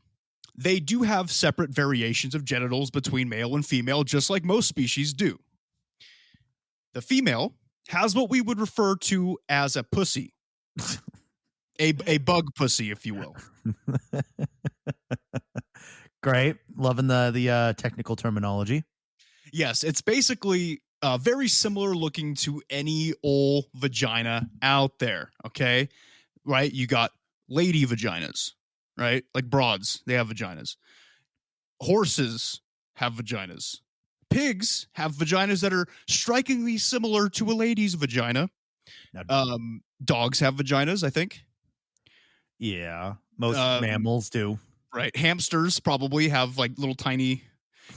they do have separate variations of genitals between male and female, just like most species do. The female has what we would refer to as a pussy. A bug pussy, if you will. Great. Loving the technical terminology. Yes, it's basically very similar looking to any old vagina out there, okay? Right? You got lady vaginas, right? Like broads, they have vaginas. Horses have vaginas. Pigs have vaginas that are strikingly similar to a lady's vagina. Dogs have vaginas, I think. Yeah, most mammals do. Right. Hamsters probably have like little tiny.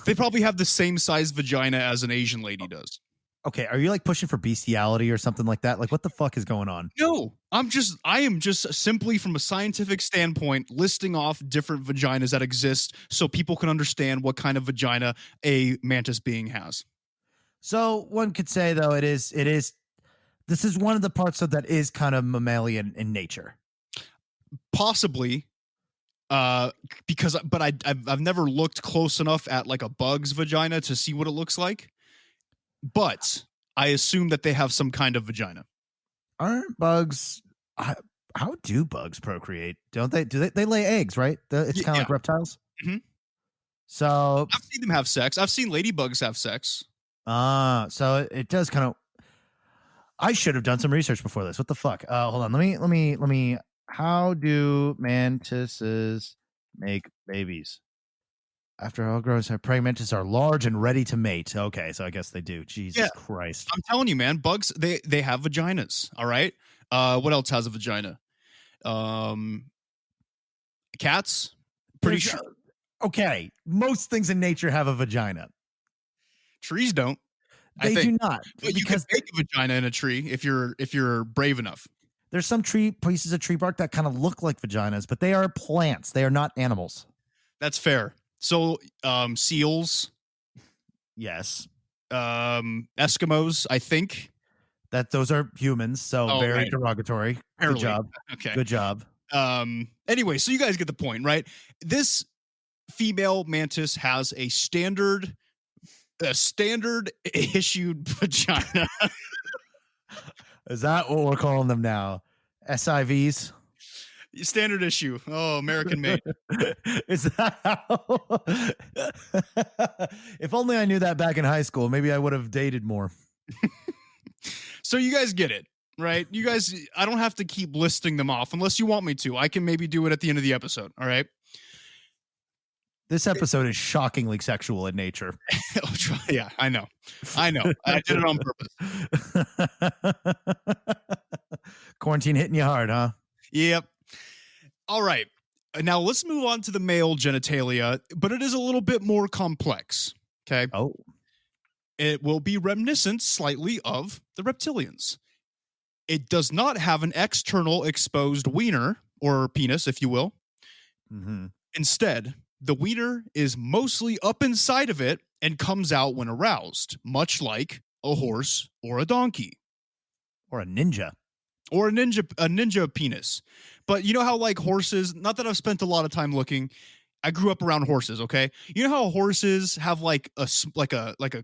They probably have the same size vagina as an Asian lady does. Okay, are you like pushing for bestiality or something like that? Like, what the fuck is going on? No, I am just simply from a scientific standpoint listing off different vaginas that exist so people can understand what kind of vagina a mantis being has. So one could say though, this is one of the parts of that is kind of mammalian in nature. Possibly, but I've never looked close enough at like a bug's vagina to see what it looks like. But I assume that they have some kind of vagina. Aren't bugs? How do bugs procreate? Don't they? They lay eggs, right? It's kind of like reptiles. Mm-hmm. So I've seen them have sex. I've seen ladybugs have sex. So it does kind of. I should have done some research before this. What the fuck? Hold on. Let me. How do mantises make babies? After all grows, her praying mantis are large and ready to mate. Okay, so I guess they do. Jesus Christ. I'm telling you, man, bugs, they have vaginas, all right? What else has a vagina? Cats? Pretty sure. Okay, most things in nature have a vagina. Trees don't. They do not. But you can make a vagina in a tree if you're brave enough. There's some pieces of tree bark that kind of look like vaginas, but they are plants. They are not animals. That's fair. So, seals. Yes. Eskimos, I think. That those are humans, so very derogatory. Apparently. Good job. Okay. Good job. Anyway, so you guys get the point, right? This female mantis has a standard issued vagina. Is that what we're calling them now? SIVs? Standard issue. Oh, American made. Is that how? If only I knew that back in high school, maybe I would have dated more. So you guys get it, right? You guys, I don't have to keep listing them off unless you want me to. I can maybe do it at the end of the episode. All right. This episode is shockingly sexual in nature. Yeah, I know. I did it on purpose. Quarantine hitting you hard, huh? Yep. All right. Now let's move on to the male genitalia, but it is a little bit more complex. Okay. Oh. It will be reminiscent slightly of the reptilians. It does not have an external exposed wiener or penis, if you will. Mm-hmm. Instead, the wiener is mostly up inside of it and comes out when aroused, much like a horse or a donkey. Or a ninja. Or a ninja penis. But you know how like horses, not that I've spent a lot of time looking, I grew up around horses, okay? You know how horses have like a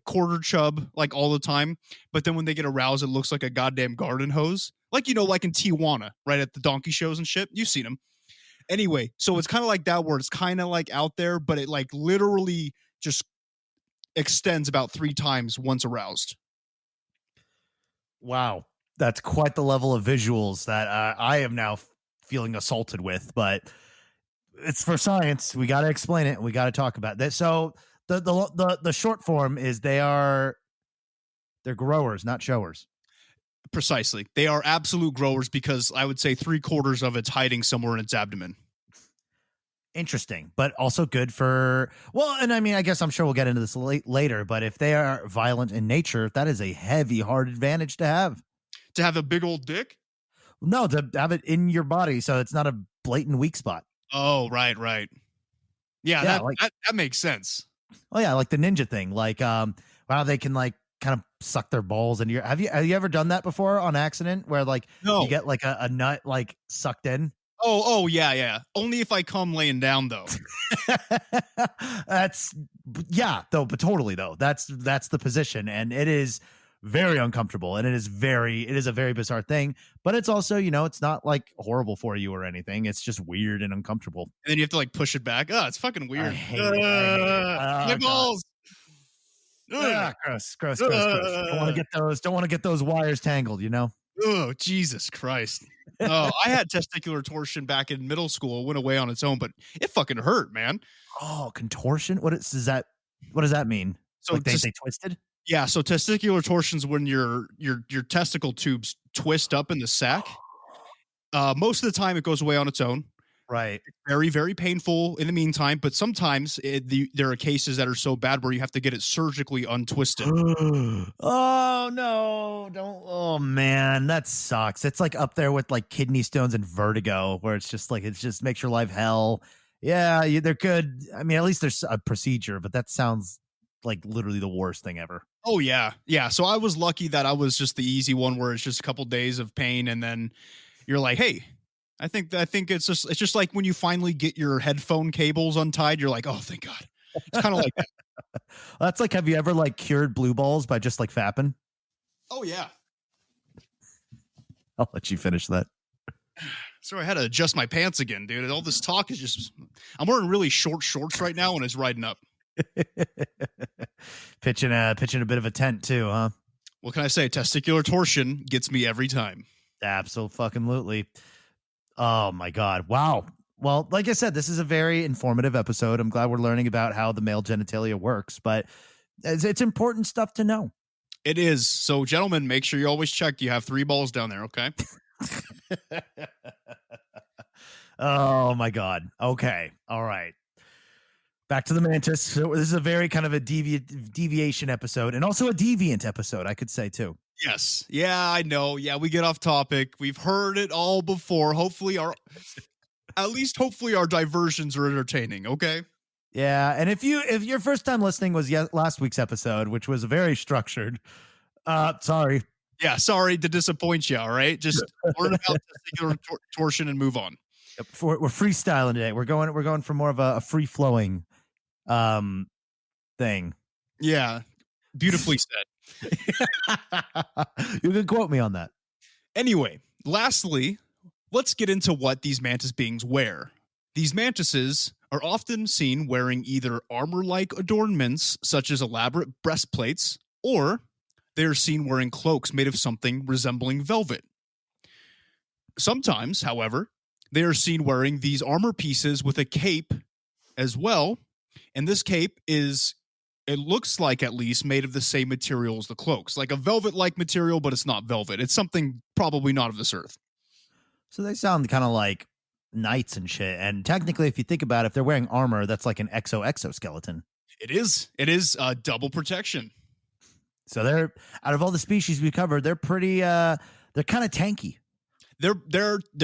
quarter chub like all the time, but then when they get aroused, it looks like a goddamn garden hose? like like in Tijuana, right at the donkey shows and shit. You've seen them. Anyway, so it's kind of like that where it's kind of like out there, but it like literally just extends about 3 times once aroused. Wow, that's quite the level of visuals that I am now feeling assaulted with. But it's for science. We got to explain it. We got to talk about that. So the short form is they're growers, not showers. Precisely. They are absolute growers because I would say 3/4 of it's hiding somewhere in its abdomen. Interesting, but also good for, well, and I mean, I guess I'm sure we'll get into this later, but if they are violent in nature, that is a heavy, hard advantage to have. To have a big old dick? No, to have it in your body so it's not a blatant weak spot. Oh, right. Yeah, that makes sense. Oh yeah, like the ninja thing. Like wow, they can like kind of suck their balls into your, have you ever done that before on accident where like you get like a nut like sucked in? Oh yeah. Only if I come laying down though. That's but totally though. That's the position, and it is very uncomfortable, and it is a very bizarre thing, but it's also, it's not like horrible for you or anything. It's just weird and uncomfortable. And then you have to like push it back. Oh, it's fucking weird. I hate it. My balls. Gross. Don't want to get those wires tangled, Oh, Jesus Christ. Oh, I had testicular torsion back in middle school. It went away on its own, but it fucking hurt, man. Oh, contortion? What does that mean? So like they twisted? Yeah, so testicular torsion's when your testicle tubes twist up in the sack. Most of the time it goes away on its own. Right. It's very, very painful in the meantime, but sometimes there are cases that are so bad where you have to get it surgically untwisted. Oh no, don't. Oh man, that sucks. It's like up there with like kidney stones and vertigo, where it's just makes your life hell. Yeah, they're good. I mean, at least there's a procedure, but that sounds like literally the worst thing ever. Oh yeah. So I was lucky that I was just the easy one where it's just a couple days of pain, and then you're like, hey, I think it's just like when you finally get your headphone cables untied, you're like, oh, thank God. It's kind of like that. That's like, have you ever like cured blue balls by just like fapping? Oh yeah. I'll let you finish that. So I had to adjust my pants again, dude. All this talk is just, I'm wearing really short shorts right now and it's riding up. pitching a bit of a tent too, huh? What can I say? Testicular torsion gets me every time. Absolutely. Oh my God. Wow. Well, like I said, this is a very informative episode. I'm glad we're learning about how the male genitalia works, but it's important stuff to know. It is. So gentlemen, make sure you always check. You have 3 balls down there. Okay. Oh my God. Okay. All right. Back to the Mantis. So this is a very kind of a deviation episode, and also a deviant episode, I could say too. Yes. Yeah, I know. Yeah, we get off topic. We've heard it all before. Hopefully our diversions are entertaining. Okay. Yeah, and if your first time listening was last week's episode, which was very structured, sorry. Yeah, sorry to disappoint you. All right, just learn about testicular torsion and move on. Yep, we're freestyling today. We're going for more of a free flowing thing. Yeah, beautifully said. You can quote me on that. Anyway, lastly, let's get into what these mantis beings wear. These mantises are often seen wearing either armor-like adornments, such as elaborate breastplates, or they are seen wearing cloaks made of something resembling velvet. Sometimes, however, they are seen wearing these armor pieces with a cape as well, and this cape is, it looks like at least, made of the same material as the cloaks, like a velvet-like material, but it's not velvet. It's something probably not of this earth. So they sound kind of like knights and shit. And technically, if you think about it, if they're wearing armor, that's like an exoskeleton. It is double protection. So they're, out of all the species we covered, they're pretty. They're kind of tanky. They're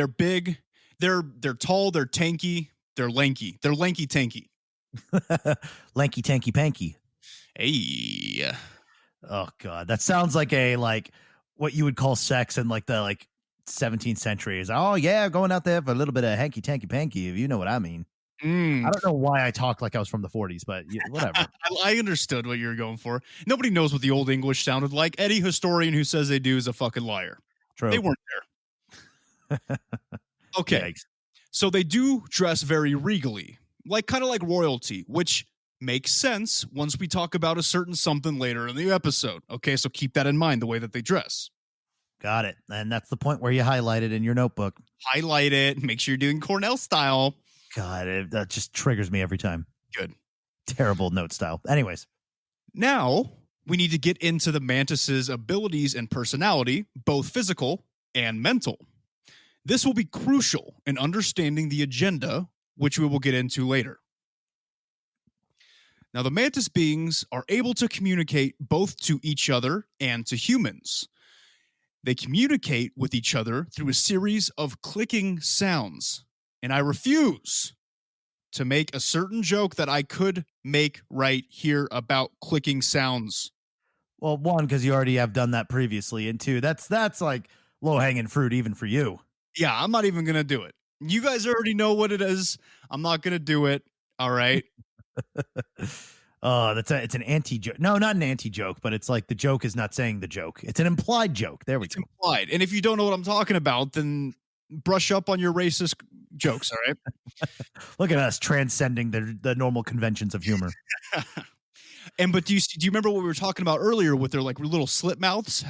big. They're tall. They're tanky. They're lanky. They're lanky tanky. Lanky tanky panky. Hey. Oh God, that sounds like what you would call sex in like the 17th century. Is, oh yeah, going out there for a little bit of hanky tanky panky, if you know what I mean. I don't know why I talk like I was from the 40s, but yeah, whatever. I understood what you were going for. Nobody knows what the Old English sounded like. Any historian who says they do is a fucking liar. True. They weren't there. Okay. Yikes. So they do dress very regally, kind of like royalty, which makes sense once we talk about a certain something later in the episode. Okay, so keep that in mind, the way that they dress. Got it. And that's the point where you highlight it in your notebook. Highlight it. Make sure you're doing Cornell style. God, that just triggers me every time. Good. Terrible note style. Anyways. Now we need to get into the Mantis's abilities and personality, both physical and mental. This will be crucial in understanding the agenda, which we will get into later. Now, the Mantis beings are able to communicate both to each other and to humans. They communicate with each other through a series of clicking sounds. And I refuse to make a certain joke that I could make right here about clicking sounds. Well, one, because you already have done that previously. And two, that's like low-hanging fruit even for you. Yeah, I'm not even going to do it. You guys already know what it is. I'm not going to do it. All right. Oh, it's an anti-joke. No, not an anti-joke, but it's like the joke is not saying the joke. It's an implied joke. There we go. Implied. And if you don't know what I'm talking about, then brush up on your racist jokes, all right? Look at us transcending the normal conventions of humor. But do you remember what we were talking about earlier with their like little slit mouths?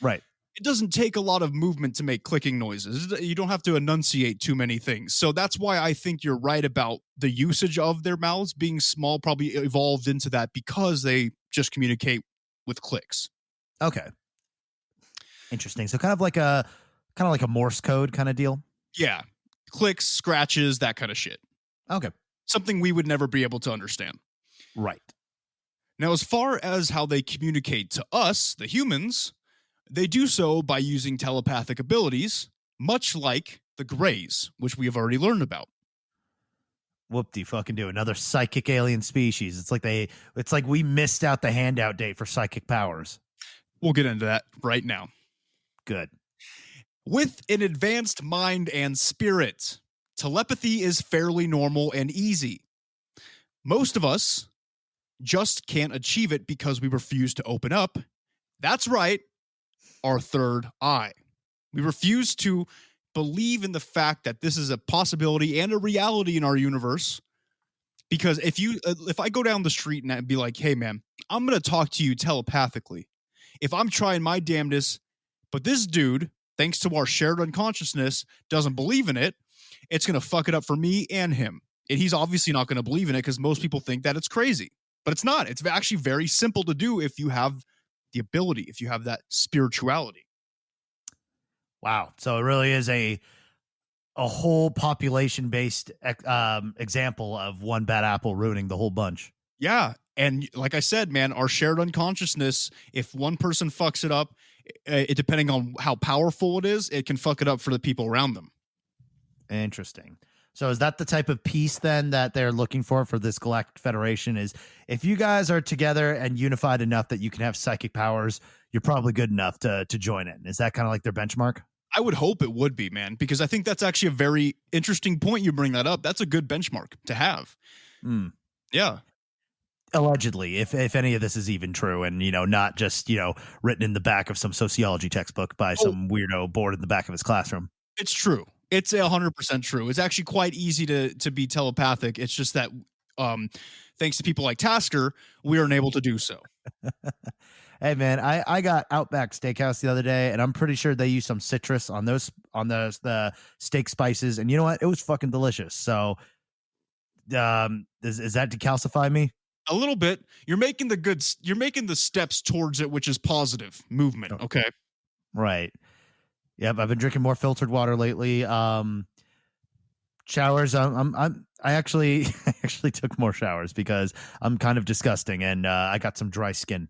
Right. It doesn't take a lot of movement to make clicking noises. You don't have to enunciate too many things. So that's why I think you're right about the usage of their mouths being small probably evolved into that because they just communicate with clicks. Okay. Interesting. So kind of like a Morse code kind of deal. Yeah. Clicks, scratches, that kind of shit. Okay. Something we would never be able to understand. Right. Now, as far as how they communicate to us, the humans, they do so by using telepathic abilities, much like the Greys, which we have already learned about. Whoop-de-fucking-do. Another psychic alien species. It's like we missed out the handout date for psychic powers. We'll get into that right now. Good. With an advanced mind and spirit, telepathy is fairly normal and easy. Most of us just can't achieve it because we refuse to open up. That's right, our third eye. We refuse to believe in the fact that this is a possibility and a reality in our universe. Because if I go down the street and I'd be like, hey man, I'm going to talk to you telepathically. If I'm trying my damnedest, but this dude, thanks to our shared unconsciousness, doesn't believe in it, it's going to fuck it up for me and him. And he's obviously not going to believe in it because most people think that it's crazy. But it's not. It's actually very simple to do if you have the ability, if you have that spirituality. Wow. So it really is a whole population-based example of one bad apple ruining the whole bunch. Yeah. And like I said, man, our shared unconsciousness, if one person fucks it up, depending on how powerful it is, it can fuck it up for the people around them. Interesting. So is that the type of peace then that they're looking for this Galactic Federation? Is if you guys are together and unified enough that you can have psychic powers, you're probably good enough to join in. Is that kind of like their benchmark? I would hope it would be, man, because I think that's actually a very interesting point. You bring that up. That's a good benchmark to have. Mm. Yeah. Allegedly, if any of this is even true and, not just, written in the back of some sociology textbook by some weirdo bored in the back of his classroom. It's true. It's 100% true. It's actually quite easy to be telepathic. It's just that thanks to people like Tasker, we are unable to do so. Hey, man, I got Outback Steakhouse the other day, and I'm pretty sure they use some citrus on the steak spices. And you know what? It was fucking delicious. So is that decalcify me? A little bit. You're making the steps towards it, which is positive movement. Okay. Right. Yep. I've been drinking more filtered water lately. Showers. I actually took more showers because I'm kind of disgusting and I got some dry skin.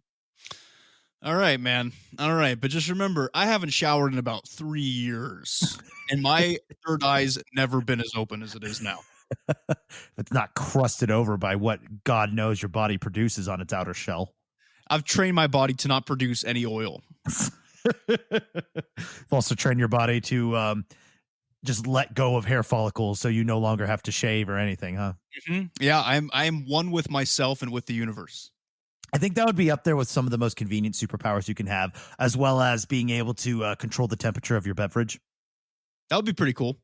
All right, man. All right. But just remember, I haven't showered in about 3 years and my third eye's never been as open as it is now. It's not crusted over by what God knows your body produces on its outer shell. I've trained my body to not produce any oil. Also train your body to just let go of hair follicles so you no longer have to shave or anything, huh? Mm-hmm. Yeah, I'm one with myself and with the universe. I think that would be up there with some of the most convenient superpowers you can have, as well as being able to control the temperature of your beverage. That would be pretty cool.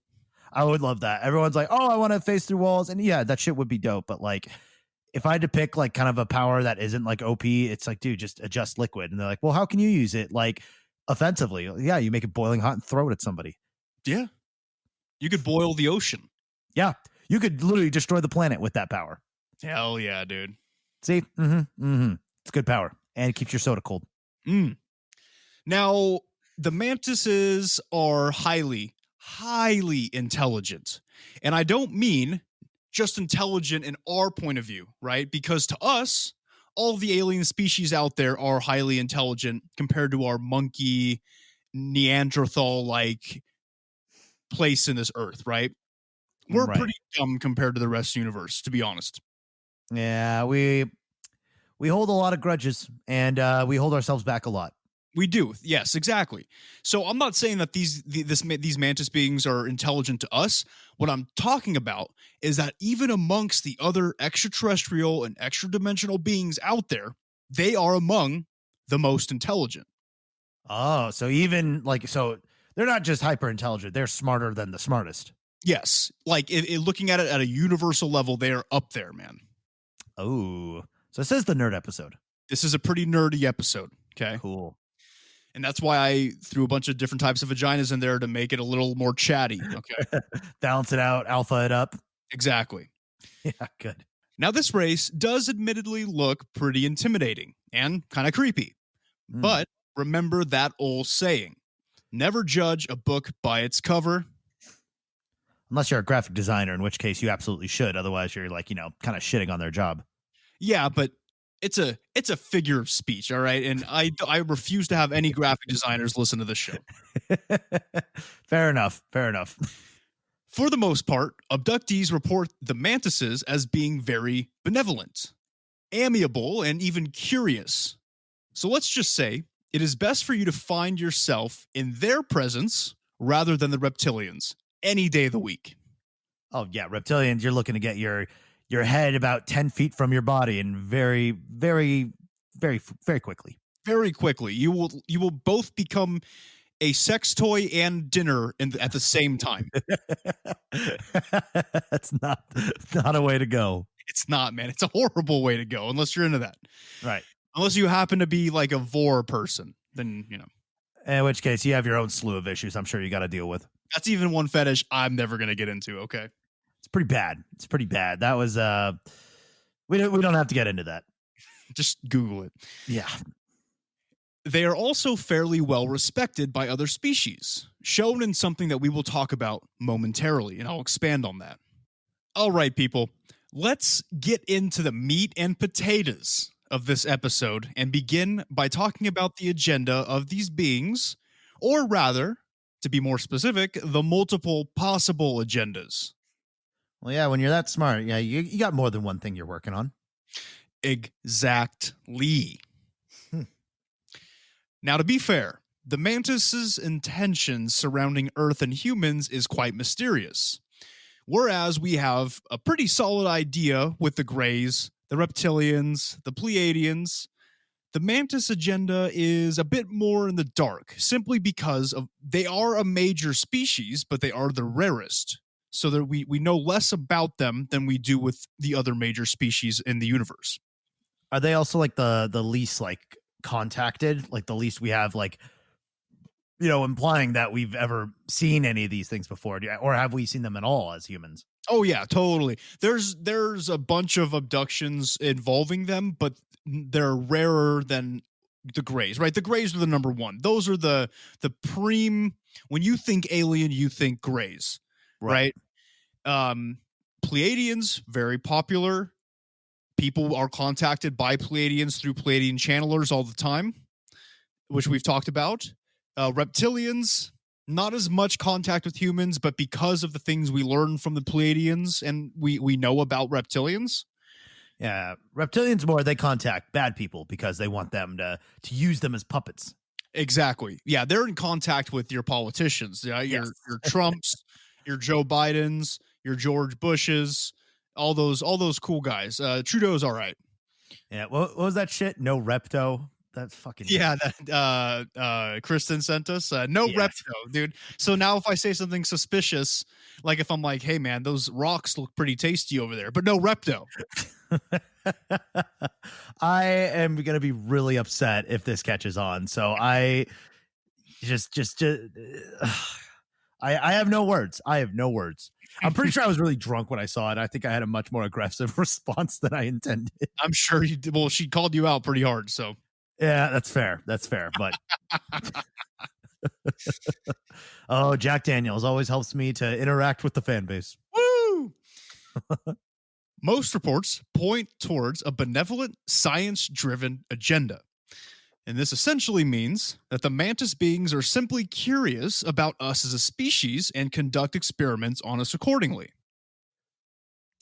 I would love that. Everyone's like, oh, I want to face through walls. And yeah, that shit would be dope. But like, if I had to pick like kind of a power that isn't like OP, it's like, dude, just adjust liquid. And they're like, well, how can you use it? Like offensively. Yeah, you make it boiling hot and throw it at somebody. Yeah. You could boil the ocean. Yeah. You could literally destroy the planet with that power. Hell yeah, dude. See? It's good power. And it keeps your soda cold. Now, the mantises are highly intelligent. And I don't mean just intelligent in our point of view, right? Because to us, all the alien species out there are highly intelligent compared to our monkey, Neanderthal-like place in this earth, right? We're pretty dumb compared to the rest of the universe, to be honest. Yeah, we hold a lot of grudges, and we hold ourselves back a lot. We do. Yes, exactly. So I'm not saying that these mantis beings are intelligent to us. What I'm talking about is that even amongst the other extraterrestrial and extra-dimensional beings out there, they are among the most intelligent. Oh, so even like, so they're not just hyper intelligent, they're smarter than the smartest. Yes. Like looking at it at a universal level, they are up there, man. Oh, so this is the nerd episode. This is a pretty nerdy episode. Okay. Cool. And that's why I threw a bunch of different types of vaginas in there to make it a little more chatty. Okay. Balance it out, alpha it up. Exactly. Yeah, good. Now, this race does admittedly look pretty intimidating and kind of creepy. But remember that old saying, never judge a book by its cover. Unless you're a graphic designer, in which case you absolutely should. Otherwise, you're like, kind of shitting on their job. Yeah, but it's a figure of speech, all right? And I refuse to have any graphic designers listen to this show. Fair enough. For the most part, abductees report the mantises as being very benevolent, amiable, and even curious. So let's just say it is best for you to find yourself in their presence rather than the reptilians any day of the week. Oh, yeah. Reptilians, you're looking to get your head about 10 feet from your body and very, very, very, very quickly. Very quickly. You will both become a sex toy and dinner at the same time. That's not a way to go. It's not, man. It's a horrible way to go unless you're into that. Right. Unless you happen to be like a vor person, then, In which case, you have your own slew of issues I'm sure you got to deal with. That's even one fetish I'm never going to get into, okay? It's pretty bad. That was, we don't have to get into that. Just Google it. Yeah. They are also fairly well respected by other species, shown in something that we will talk about momentarily, and I'll expand on that. All right, people, let's get into the meat and potatoes of this episode and begin by talking about the agenda of these beings, or rather, to be more specific, the multiple possible agendas. Well, yeah, when you're that smart, yeah, you got more than one thing you're working on. Exactly. Now, to be fair, the mantis's intentions surrounding Earth and humans is quite mysterious. Whereas we have a pretty solid idea with the Greys, the Reptilians, the Pleiadians, the Mantis agenda is a bit more in the dark, simply because they are a major species, but they are the rarest. So that we know less about them than we do with the other major species in the universe. Are they also like the least like contacted, like the least we have, like, implying that we've ever seen any of these things before, or have we seen them at all as humans? Oh yeah, totally. There's a bunch of abductions involving them, but they're rarer than the Greys, right? The Greys are the number one. Those are the preem. When you think alien, you think Greys, right? Pleiadians, very popular. People are contacted by Pleiadians through Pleiadian channelers all the time, which we've talked about. Reptilians, not as much contact with humans, but because of the things we learn from the Pleiadians and we know about reptilians. Yeah, reptilians more, they contact bad people because they want them to use them as puppets. Exactly. Yeah, they're in contact with your politicians, your Trumps, your Joe Bidens, your George Bushes, all those cool guys. Trudeau's all right. Yeah, what was that shit? No repto. That fucking Yeah, that Kristen sent us. No yeah. rep though, dude. So now if I say something suspicious, like if I'm like, hey man, those rocks look pretty tasty over there, but no repto. I am gonna be really upset if this catches on. So I just I have no words. I have no words. I'm pretty sure I was really drunk when I saw it. I think I had a much more aggressive response than I intended. I'm sure you did. Well, she called you out pretty hard, so Yeah, that's fair. That's fair. But oh, Jack Daniels always helps me to interact with the fan base. woo! Most reports point towards a benevolent, science-driven agenda. And this essentially means that the mantis beings are simply curious about us as a species and conduct experiments on us accordingly.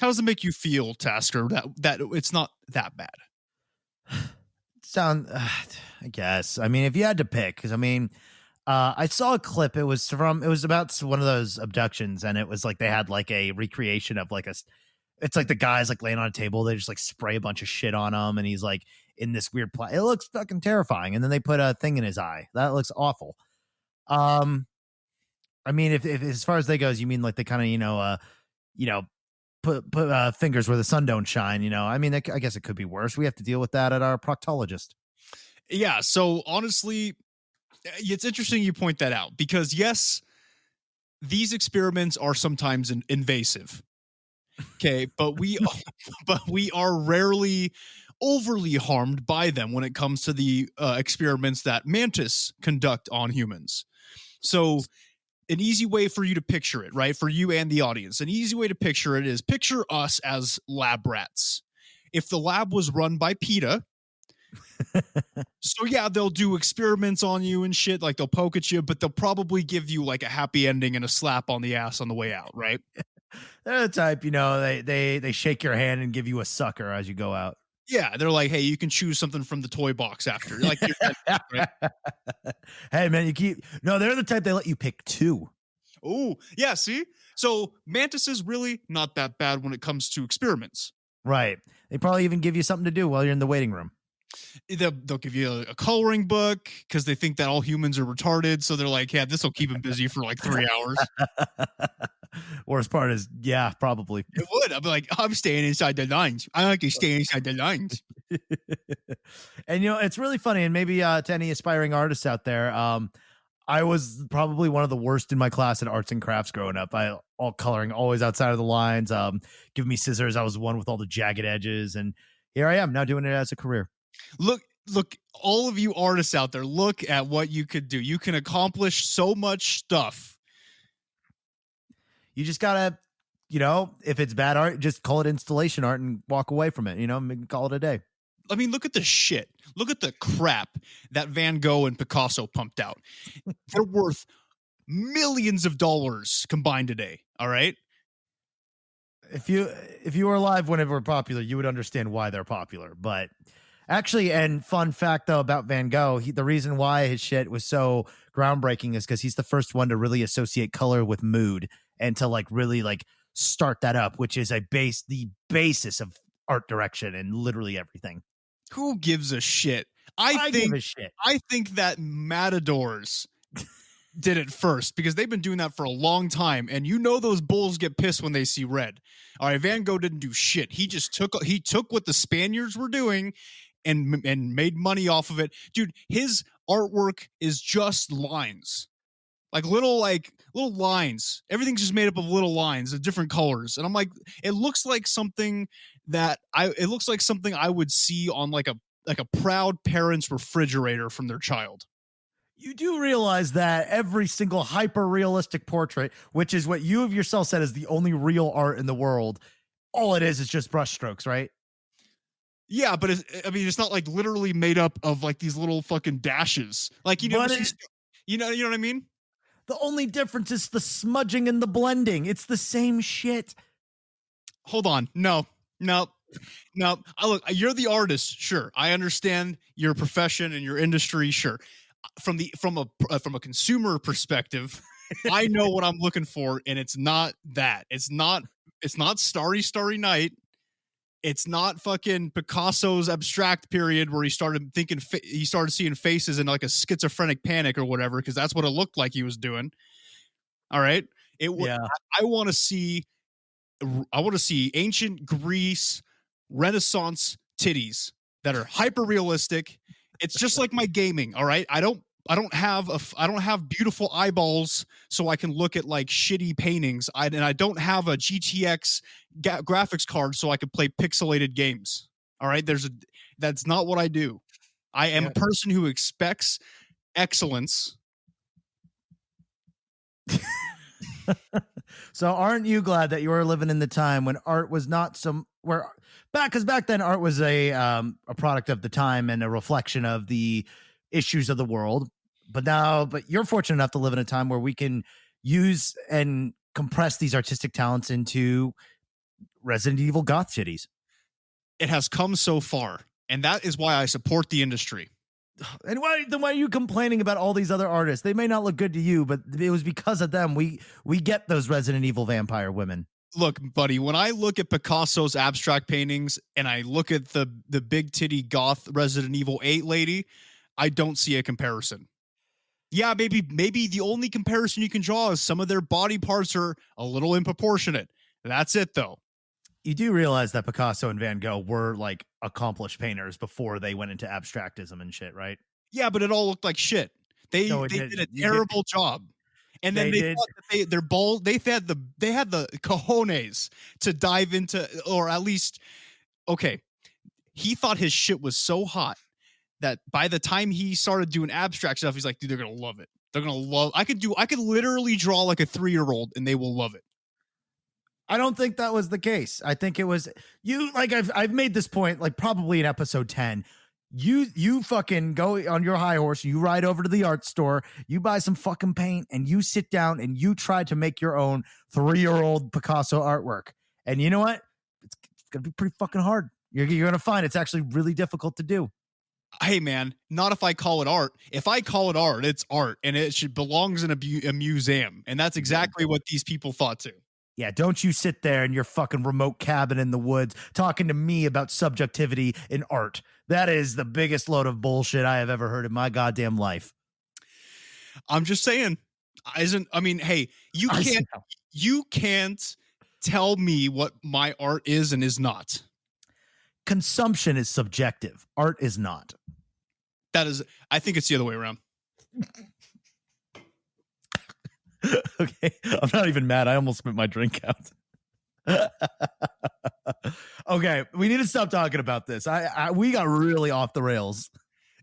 How does it make you feel, Tasker, that it's not that bad? I guess. I mean, if you had to pick, because I mean, I saw a clip. It was about one of those abductions, and it was like they had like a recreation of like it's like the guy's like laying on a table. They just like spray a bunch of shit on him, and he's like in this weird it looks fucking terrifying. And then they put a thing in his eye. That looks awful. I mean, if as far as they goes, you mean like they kind of put fingers where the sun don't shine. I mean, I guess it could be worse. We have to deal with that at our proctologist. Yeah. So honestly, it's interesting you point that out because yes, these experiments are sometimes invasive. Okay, but we are rarely overly harmed by them when it comes to the experiments that Mantis conduct on humans. So an easy way for you to picture it, right? For you and the audience, an easy way to picture it is picture us as lab rats. If the lab was run by PETA, so yeah, they'll do experiments on you and shit, like they'll poke at you, but they'll probably give you like a happy ending and a slap on the ass on the way out, right? They're the type, they shake your hand and give you a sucker as you go out. Yeah, they're like, hey, you can choose something from the toy box after. Like, right? Hey man, they're the type they let you pick two. Oh, yeah, see? So Mantis is really not that bad when it comes to experiments. Right. They probably even give you something to do while you're in the waiting room. They'll give you a coloring book because they think that all humans are retarded. So they're like, yeah, this will keep them busy for like 3 hours. Worst part is, yeah, probably. It would. I'd be like, I'm staying inside the lines. I like to stay inside the lines. And, it's really funny. And maybe to any aspiring artists out there, I was probably one of the worst in my class at arts and crafts growing up. All coloring always outside of the lines. Give me scissors. I was the one with all the jagged edges. And here I am now doing it as a career. Look, all of you artists out there, look at what you could do. You can accomplish so much stuff. You just gotta, if it's bad art, just call it installation art and walk away from it, call it a day. I mean, look at the shit. Look at the crap that Van Gogh and Picasso pumped out. They're worth millions of dollars combined today. All right. If you were alive when they were popular, you would understand why they're popular. But actually, and fun fact though about Van Gogh, the reason why his shit was so groundbreaking is because he's the first one to really associate color with mood and to like really like start that up, which is the basis of art direction and literally everything. Who gives a shit? I give a shit. I think that Matadors did it first because they've been doing that for a long time, and those bulls get pissed when they see red. All right, Van Gogh didn't do shit. He just took what the Spaniards were doing and made money off of it. Dude, his artwork is just lines. Like little lines. Everything's just made up of little lines of different colors. And I'm like, it looks like something I would see on like a proud parent's refrigerator from their child. You do realize that every single hyper-realistic portrait, which is what you of yourself said is the only real art in the world, all it is just brushstrokes, right? Yeah, but it's not like literally made up of like these little fucking dashes. Like, you know what I mean? The only difference is the smudging and the blending. It's the same shit. Hold on. No. Look, you're the artist. Sure. I understand your profession and your industry. Sure. From a consumer perspective, I know what I'm looking for, and it's not that. It's not Starry Night. It's not fucking Picasso's abstract period where he started thinking, he started seeing faces in like a schizophrenic panic or whatever, because that's what it looked like he was doing. All right. Yeah. I want to see, ancient Greece Renaissance titties that are hyper realistic. It's just like my gaming. All right. I don't have beautiful eyeballs so I can look at like shitty paintings. And I don't have a GTX graphics card so I can play pixelated games. All right. That's not what I do. I am a person who expects excellence. So aren't you glad that you were living in the time when art was not because back then art was a product of the time and a reflection of the issues of the world. But you're fortunate enough to live in a time where we can use and compress these artistic talents into Resident Evil goth cities. It has come so far, and that is why I support the industry. And why are you complaining about all these other artists? They may not look good to you, but it was because of them we get those Resident Evil vampire women. Look, buddy, when I look at Picasso's abstract paintings and I look at the big titty goth Resident Evil 8 lady, I don't see a comparison. Yeah, maybe the only comparison you can draw is some of their body parts are a little improportionate. That's it, though. You do realize that Picasso and Van Gogh were like accomplished painters before they went into abstractism and shit, right? Yeah, but it all looked like shit. They did a terrible job. And then they thought that they're bold. They had the cojones to dive into, or at least, okay, he thought his shit was so hot that by the time he started doing abstract stuff, he's like, dude, they're gonna love it. They're gonna love. I could literally draw like a 3-year-old and they will love it. I don't think that was the case. I think it was you. Like I've made this point, like probably in episode 10. You fucking go on your high horse. You ride over to the art store. You buy some fucking paint, and you sit down and you try to make your own 3-year-old Picasso artwork. And you know what? It's gonna be pretty fucking hard. You're gonna find it's actually really difficult to do. Hey man, not if I call it art. If I call it art, it's art, and it belongs in a museum. And that's exactly what these people thought too. Yeah, don't you sit there in your fucking remote cabin in the woods talking to me about subjectivity in art. That is the biggest load of bullshit I have ever heard in my goddamn life. I'm just saying, hey, you can't tell me what my art is and is not. Consumption is subjective. Art is not. I think it's the other way around. Okay, I'm not even mad. I almost spit my drink out. Okay, we need to stop talking about this. We got really off the rails.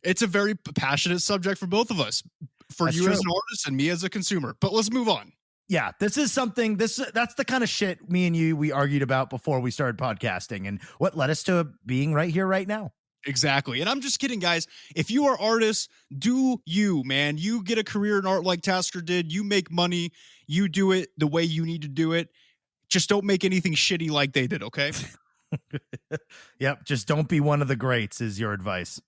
It's a very passionate subject for both of us, for you as an artist and me as a consumer. But let's move on. Yeah, this is something. That's the kind of shit me and we argued about before we started podcasting, and what led us to being right here, right now. Exactly. And I'm just kidding, guys. If you are artists, do you, man. You get a career in art like Tasker did. You make money. You do it the way you need to do it. Just don't make anything shitty like they did, okay? Yep. Just don't be one of the greats is your advice.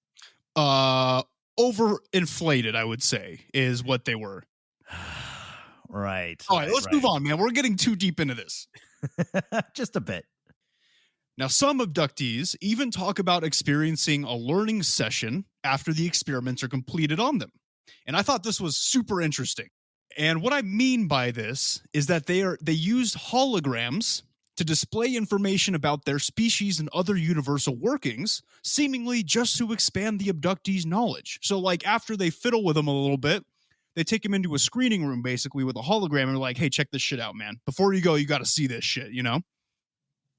Overinflated, I would say, is what they were. Right. All right, let's move on, man. We're getting too deep into this. Just a bit. Now, some abductees even talk about experiencing a learning session after the experiments are completed on them. And I thought this was super interesting. And what I mean by this is that they used holograms to display information about their species and other universal workings, seemingly just to expand the abductees' knowledge. So, like, after they fiddle with them a little bit, they take them into a screening room, basically, with a hologram, and they're like, hey, check this shit out, man. Before you go, you got to see this shit, you know?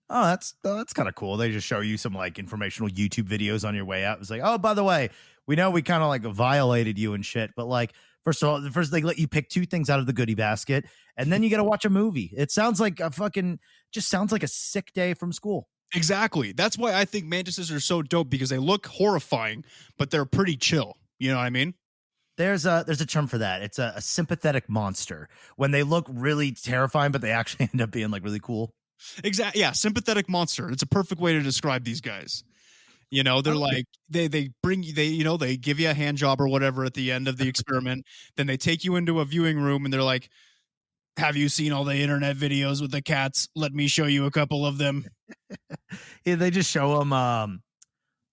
Oh, that's kind of cool. They just show you some like informational YouTube videos on your way out. It's like, oh, by the way, we know we kind of like violated you and shit, but like, first they let you pick 2 things out of the goodie basket, and then you got to watch a movie. It sounds like just sounds like a sick day from school. Exactly. That's why I think mantises are so dope, because they look horrifying, but they're pretty chill. You know what I mean? There's a term for that. It's a sympathetic monster. When they look really terrifying, but they actually end up being like really cool. Exactly. Yeah, sympathetic monster. It's a perfect way to describe these guys. You know, they're like they give you a hand job or whatever at the end of the experiment. Then they take you into a viewing room and they're like, "Have you seen all the internet videos with the cats? Let me show you a couple of them." They just show him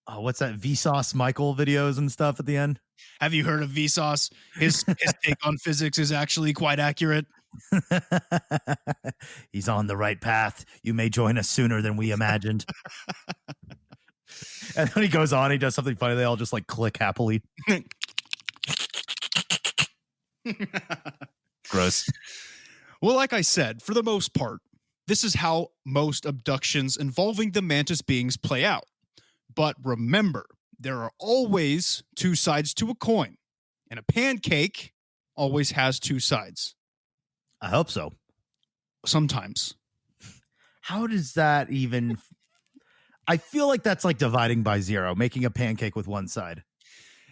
what's that Vsauce Michael videos and stuff at the end. Have you heard of Vsauce? His take on physics is actually quite accurate. He's on the right path. You may join us sooner than we imagined. And then he goes on, he does something funny. They all just like click happily. Gross. Well, like I said, for the most part, this is how most abductions involving the mantis beings play out. But remember, there are always two sides to a coin, and a pancake always has two sides. I hope so. Sometimes. How does that even... I feel like that's like dividing by zero, making a pancake with one side.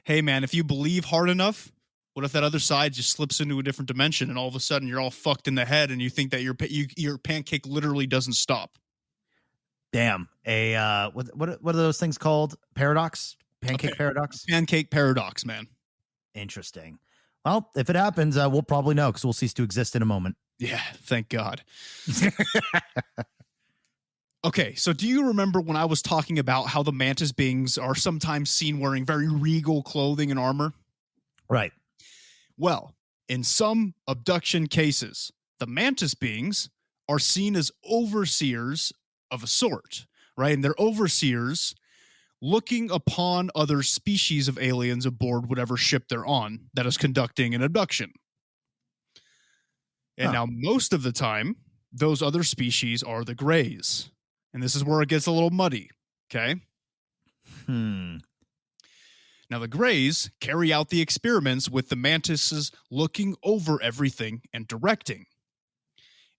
Hey, man, if you believe hard enough, what if that other side just slips into a different dimension and all of a sudden you're all fucked in the head and you think that your pancake literally doesn't stop? Damn. What are those things called? Paradox? Pancake paradox? Pancake paradox, man. Interesting. Well, if it happens, we'll probably know because we'll cease to exist in a moment. Yeah, thank God. Okay, so do you remember when I was talking about how the mantis beings are sometimes seen wearing very regal clothing and armor? Right. Well, in some abduction cases, the mantis beings are seen as overseers of a sort, right? And they're overseers looking upon other species of aliens aboard whatever ship they're on that is conducting an abduction. And now most of the time, those other species are the Greys. And this is where it gets a little muddy, okay? Now, the Greys carry out the experiments with the mantises looking over everything and directing.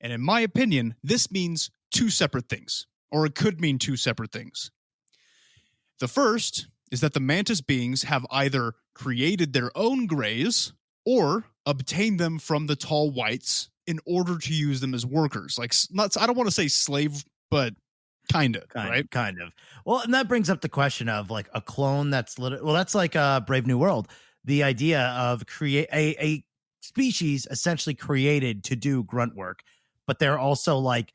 And in my opinion, this means two separate things, or it could mean two separate things. The first is that the mantis beings have either created their own Greys or obtained them from the tall whites in order to use them as workers. Like, not, I don't want to say slave, but kind of, right? Kind of. Well, and that brings up the question of like a clone that's that's like Brave New World. The idea of create a species essentially created to do grunt work, but they're also like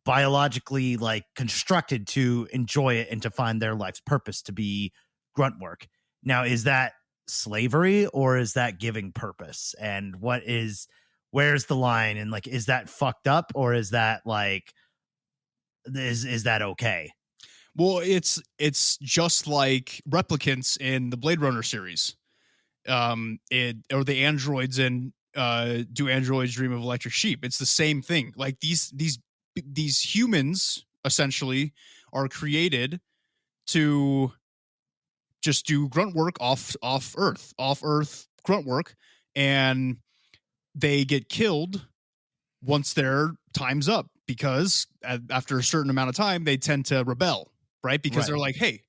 biologically like constructed to enjoy it and to find their life's purpose to be grunt work. Now, is that slavery or is that giving purpose? And where's the line? And like, is that fucked up or is that like, is that okay? Well, it's just like replicants in the Blade Runner series, or the androids in Do Androids Dream of Electric Sheep. It's the same thing. Like these humans essentially are created to just do grunt work off Earth grunt work, and they get killed once their time's up. Because after a certain amount of time, they tend to rebel, right? Because they're like, hey,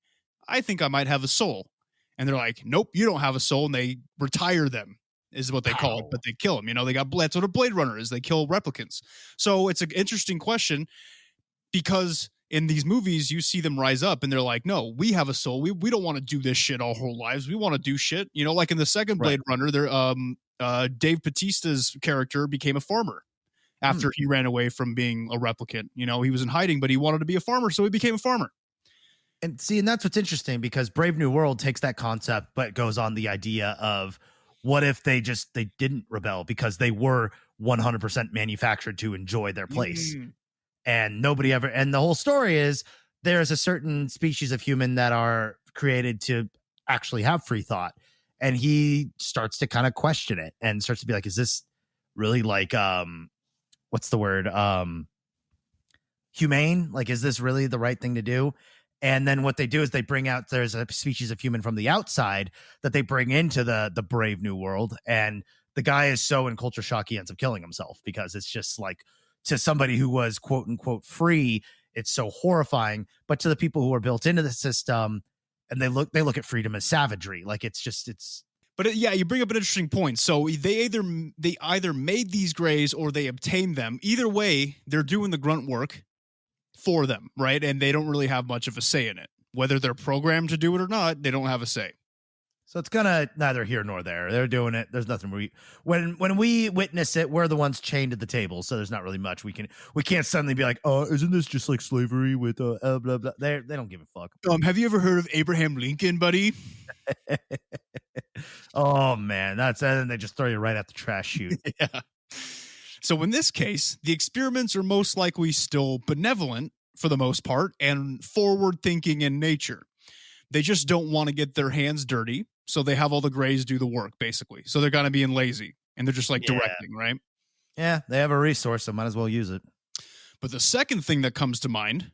I think I might have a soul. And they're like, nope, you don't have a soul. And they retire them, is what they call it. But they kill them. You know, that's what a Blade Runner is. They kill replicants. So it's an interesting question because in these movies, you see them rise up and they're like, no, we have a soul. We don't want to do this shit our whole lives. We want to do shit. You know, like in the second Blade Runner, Dave Bautista's character became a farmer. After he ran away from being a replicant. You know, he was in hiding, but he wanted to be a farmer, so he became a farmer. And that's what's interesting because Brave New World takes that concept, but goes on the idea of what if they didn't rebel because they were 100% manufactured to enjoy their place. And nobody ever, and the whole story is there's a certain species of human that are created to actually have free thought. And he starts to kind of question it and starts to be like, is this really like, what's the word? Humane? Like, is this really the right thing to do? And then what they do is they bring out, there's a species of human from the outside that they bring into the Brave New World. And the guy is so in culture shock, he ends up killing himself because it's just like to somebody who was quote unquote free, it's so horrifying. But to the people who are built into the system and they look at freedom as savagery. Like it's. But yeah, you bring up an interesting point. So they either made these Greys or they obtained them. Either way, they're doing the grunt work for them, right? And they don't really have much of a say in it. Whether they're programmed to do it or not, they don't have a say. So it's gonna neither here nor there. They're doing it. There's nothing when we witness it, we're the ones chained to the table. So there's not really much we can't suddenly be like, oh, isn't this just like slavery with blah blah? They don't give a fuck. Have you ever heard of Abraham Lincoln, buddy? Oh man, and then they just throw you right at the trash chute. Yeah. So in this case, the experiments are most likely still benevolent for the most part and forward thinking in nature. They just don't want to get their hands dirty. So they have all the Greys do the work, basically. So they're going to be lazy and they're just like directing, right? Yeah, they have a resource, so might as well use it. But the second thing that comes to mind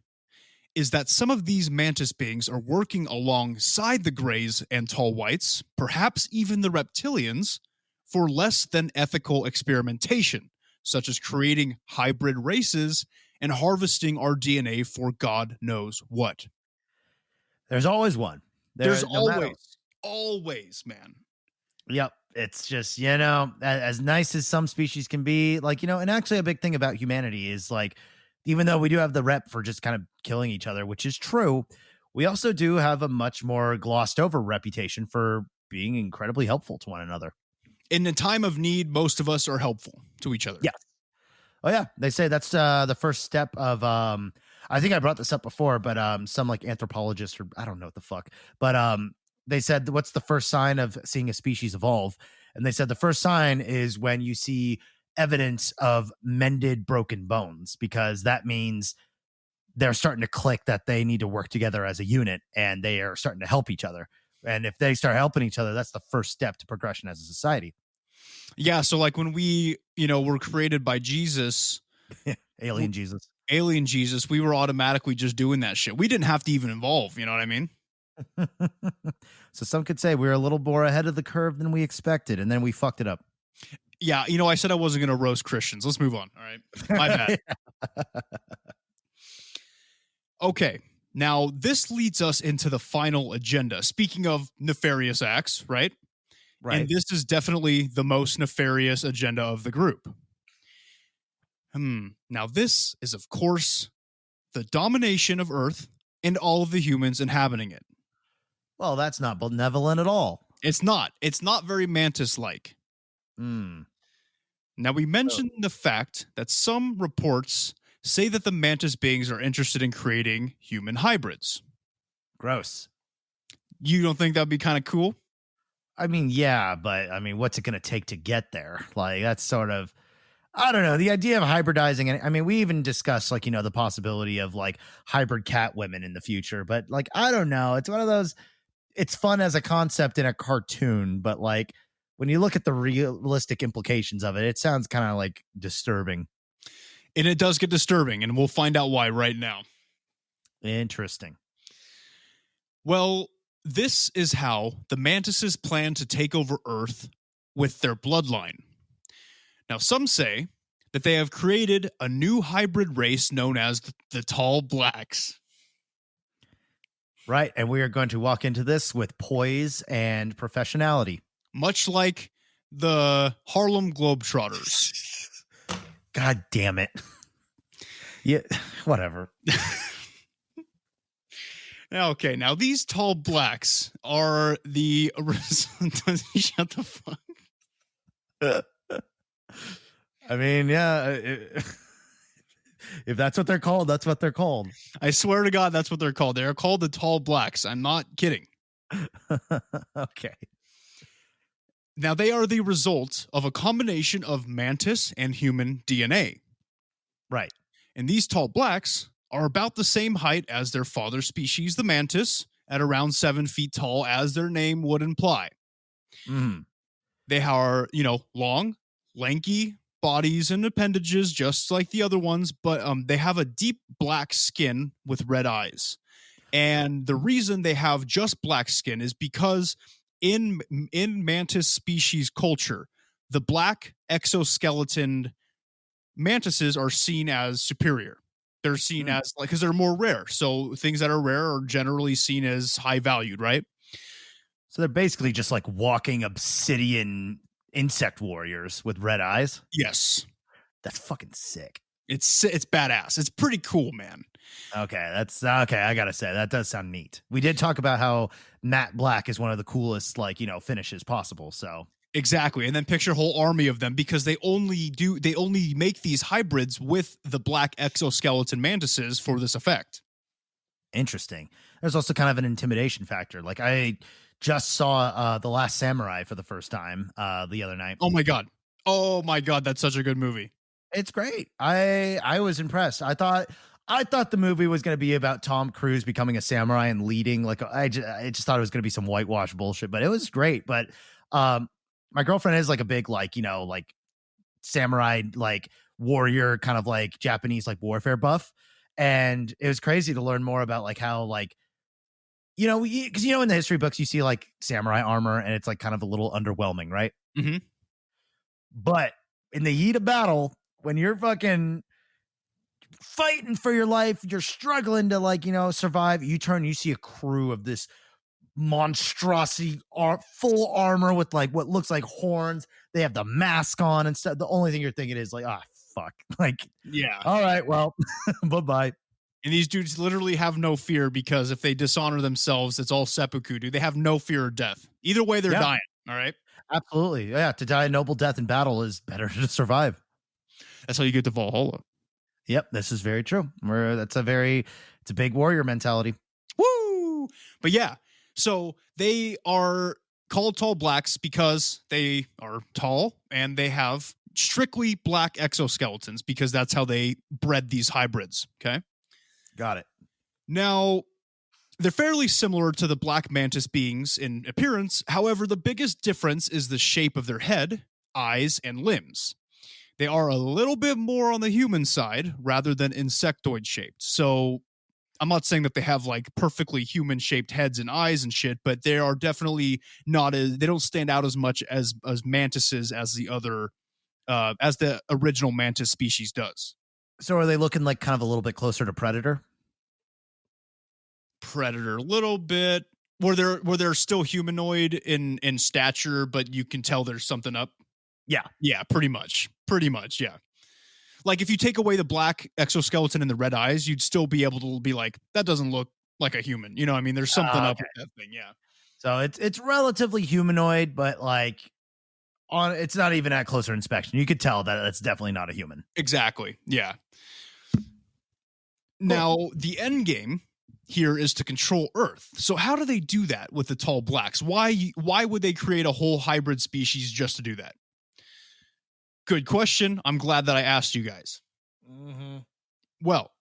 is that some of these mantis beings are working alongside the Greys and tall whites, perhaps even the reptilians, for less than ethical experimentation, such as creating hybrid races and harvesting our DNA for God knows what. There's always one. There's always, man. Yep. It's just, as nice as some species can be, like, and actually a big thing about humanity is like, even though we do have the rep for just kind of killing each other, which is true, we also do have a much more glossed over reputation for being incredibly helpful to one another. In a time of need, most of us are helpful to each other. Yeah. Oh yeah. They say that's the first step of, I think I brought this up before, but some like anthropologists or I don't know what the fuck, but they said, what's the first sign of seeing a species evolve? And they said the first sign is when you see evidence of mended broken bones, because that means they're starting to click that they need to work together as a unit and they are starting to help each other. And if they start helping each other, that's the first step to progression as a society. Yeah. So like when we, were created by Jesus, Alien Jesus, we were automatically just doing that shit. We didn't have to even evolve. You know what I mean? So some could say we were a little more ahead of the curve than we expected, and then we fucked it up. Yeah, I said I wasn't going to roast Christians. Let's move on. All right. My bad. Okay. Now, this leads us into the final agenda. Speaking of nefarious acts, right? Right. And this is definitely the most nefarious agenda of the group. Now, this is, of course, the domination of Earth and all of the humans inhabiting it. Well, that's not benevolent at all. It's not. It's not very Mantis-like. Now, we mentioned the fact that some reports say that the Mantis beings are interested in creating human hybrids. Gross. You don't think that'd be kind of cool? I mean, yeah, but I mean, what's it going to take to get there? Like, that's sort of, I don't know, the idea of hybridizing. I mean, we even discussed like, the possibility of like hybrid cat women in the future, but like, I don't know. It's one of those, it's fun as a concept in a cartoon, but like when you look at the realistic implications of it, it sounds kind of like disturbing. And it does get disturbing, and we'll find out why right now. Interesting. Well, this is how the Mantises plan to take over Earth with their bloodline. Now, some say that they have created a new hybrid race known as the Tall Blacks. Right, and we are going to walk into this with poise and professionality. Much like the Harlem Globetrotters. God damn it. Yeah, whatever. Okay, now these Tall Blacks are the... Shut the fuck. I mean, yeah, if that's what they're called, that's what they're called. I swear to God, that's what they're called. They are called the Tall Blacks. I'm not kidding. Okay. Now, they are the result of a combination of mantis and human DNA. Right. And these Tall Blacks are about the same height as their father species, the mantis, at around 7 feet tall, as their name would imply. They are, long, lanky bodies and appendages, just like the other ones, but they have a deep black skin with red eyes. And the reason they have just black skin is because in mantis species culture, the black exoskeleton mantises are seen as superior. They're seen as like, because they're more rare. So things that are rare are generally seen as high valued, right? So they're basically just like walking obsidian insect warriors with red eyes. Yes. That's fucking sick. It's badass. It's pretty cool, man. Okay, that's okay. I gotta say that does sound neat. We did talk about how matte black is one of the coolest, like, finishes possible. So Exactly. And then picture a whole army of them because they only make these hybrids with the black exoskeleton mantises for this effect. interesting. There's also kind of an intimidation factor. Like I just saw The Last Samurai for the first time the other night. Oh my god. Oh my god, that's such a good movie. It's great. I was impressed. I thought the movie was going to be about Tom Cruise becoming a samurai and leading. Like I just thought it was going to be some whitewash bullshit, but it was great. But my girlfriend is like a big like samurai like warrior kind of like Japanese like warfare buff, and it was crazy to learn more about like how like because in the history books you see like samurai armor and it's like kind of a little underwhelming, right? Mm-hmm. But in the heat of battle, when you're fucking fighting for your life, you're struggling to like survive, you see a crew of this monstrosity full armor with like what looks like horns. They have the mask on and stuff. The only thing you're thinking is like, fuck, like, yeah, all right, well, bye. And these dudes literally have no fear because if they dishonor themselves, it's all seppuku, dude. They have no fear of death. Either way, they're dying. All right. Absolutely. Yeah. To die a noble death in battle is better to survive. That's how you get to Valhalla. Yep. This is very true. It's a big warrior mentality. Woo! But yeah, so they are called tall blacks because they are tall and they have strictly black exoskeletons because that's how they bred these hybrids. Okay. Got it. Now, they're fairly similar to the black mantis beings in appearance. However, the biggest difference is the shape of their head, eyes, and limbs. They are a little bit more on the human side rather than insectoid shaped. So I'm not saying that they have like perfectly human shaped heads and eyes and shit, but they are definitely they don't stand out as much as mantises as the original mantis species does. So are they looking like kind of a little bit closer to Predator? Predator, a little bit. Where they're still humanoid in stature, but you can tell there's something up. Yeah, pretty much, yeah. Like if you take away the black exoskeleton and the red eyes, you'd still be able to be like, that doesn't look like a human. You know what I mean? There's something up with that thing, yeah. So it's relatively humanoid, but like it's not even at closer inspection. You could tell that it's definitely not a human. Exactly, yeah. Cool. Now, the end game here is to control Earth. So how do they do that with the tall blacks? Why would they create a whole hybrid species just to do that? Good question. I'm glad that I asked you guys. Mm-hmm. Well,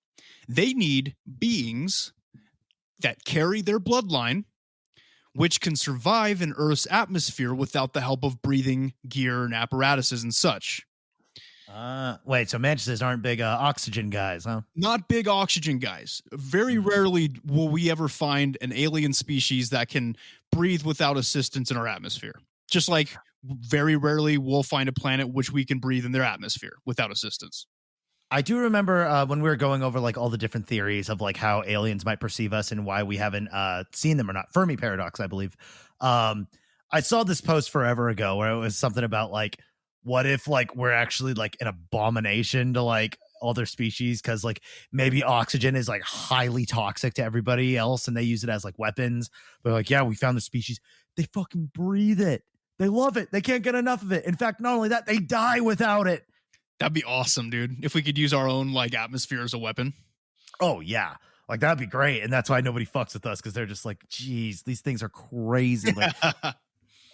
they need beings that carry their bloodline, which can survive in Earth's atmosphere without the help of breathing gear and apparatuses and such. Wait, so mantises aren't big oxygen guys, huh? Not big oxygen guys. Very rarely will we ever find an alien species that can breathe without assistance in our atmosphere. Just like very rarely we'll find a planet which we can breathe in their atmosphere without assistance. I do remember when we were going over like all the different theories of like how aliens might perceive us and why we haven't seen them or not. Fermi paradox, I believe. I saw this post forever ago where it was something about like, what if like we're actually like an abomination to like other species because like maybe oxygen is like highly toxic to everybody else and they use it as like weapons. But like, yeah, we found the species. They fucking breathe it. They love it. They can't get enough of it. In fact, not only that, they die without it. That'd be awesome, dude. If we could use our own like atmosphere as a weapon. Oh yeah. Like that'd be great. And that's why nobody fucks with us because they're just like, geez, these things are crazy. Like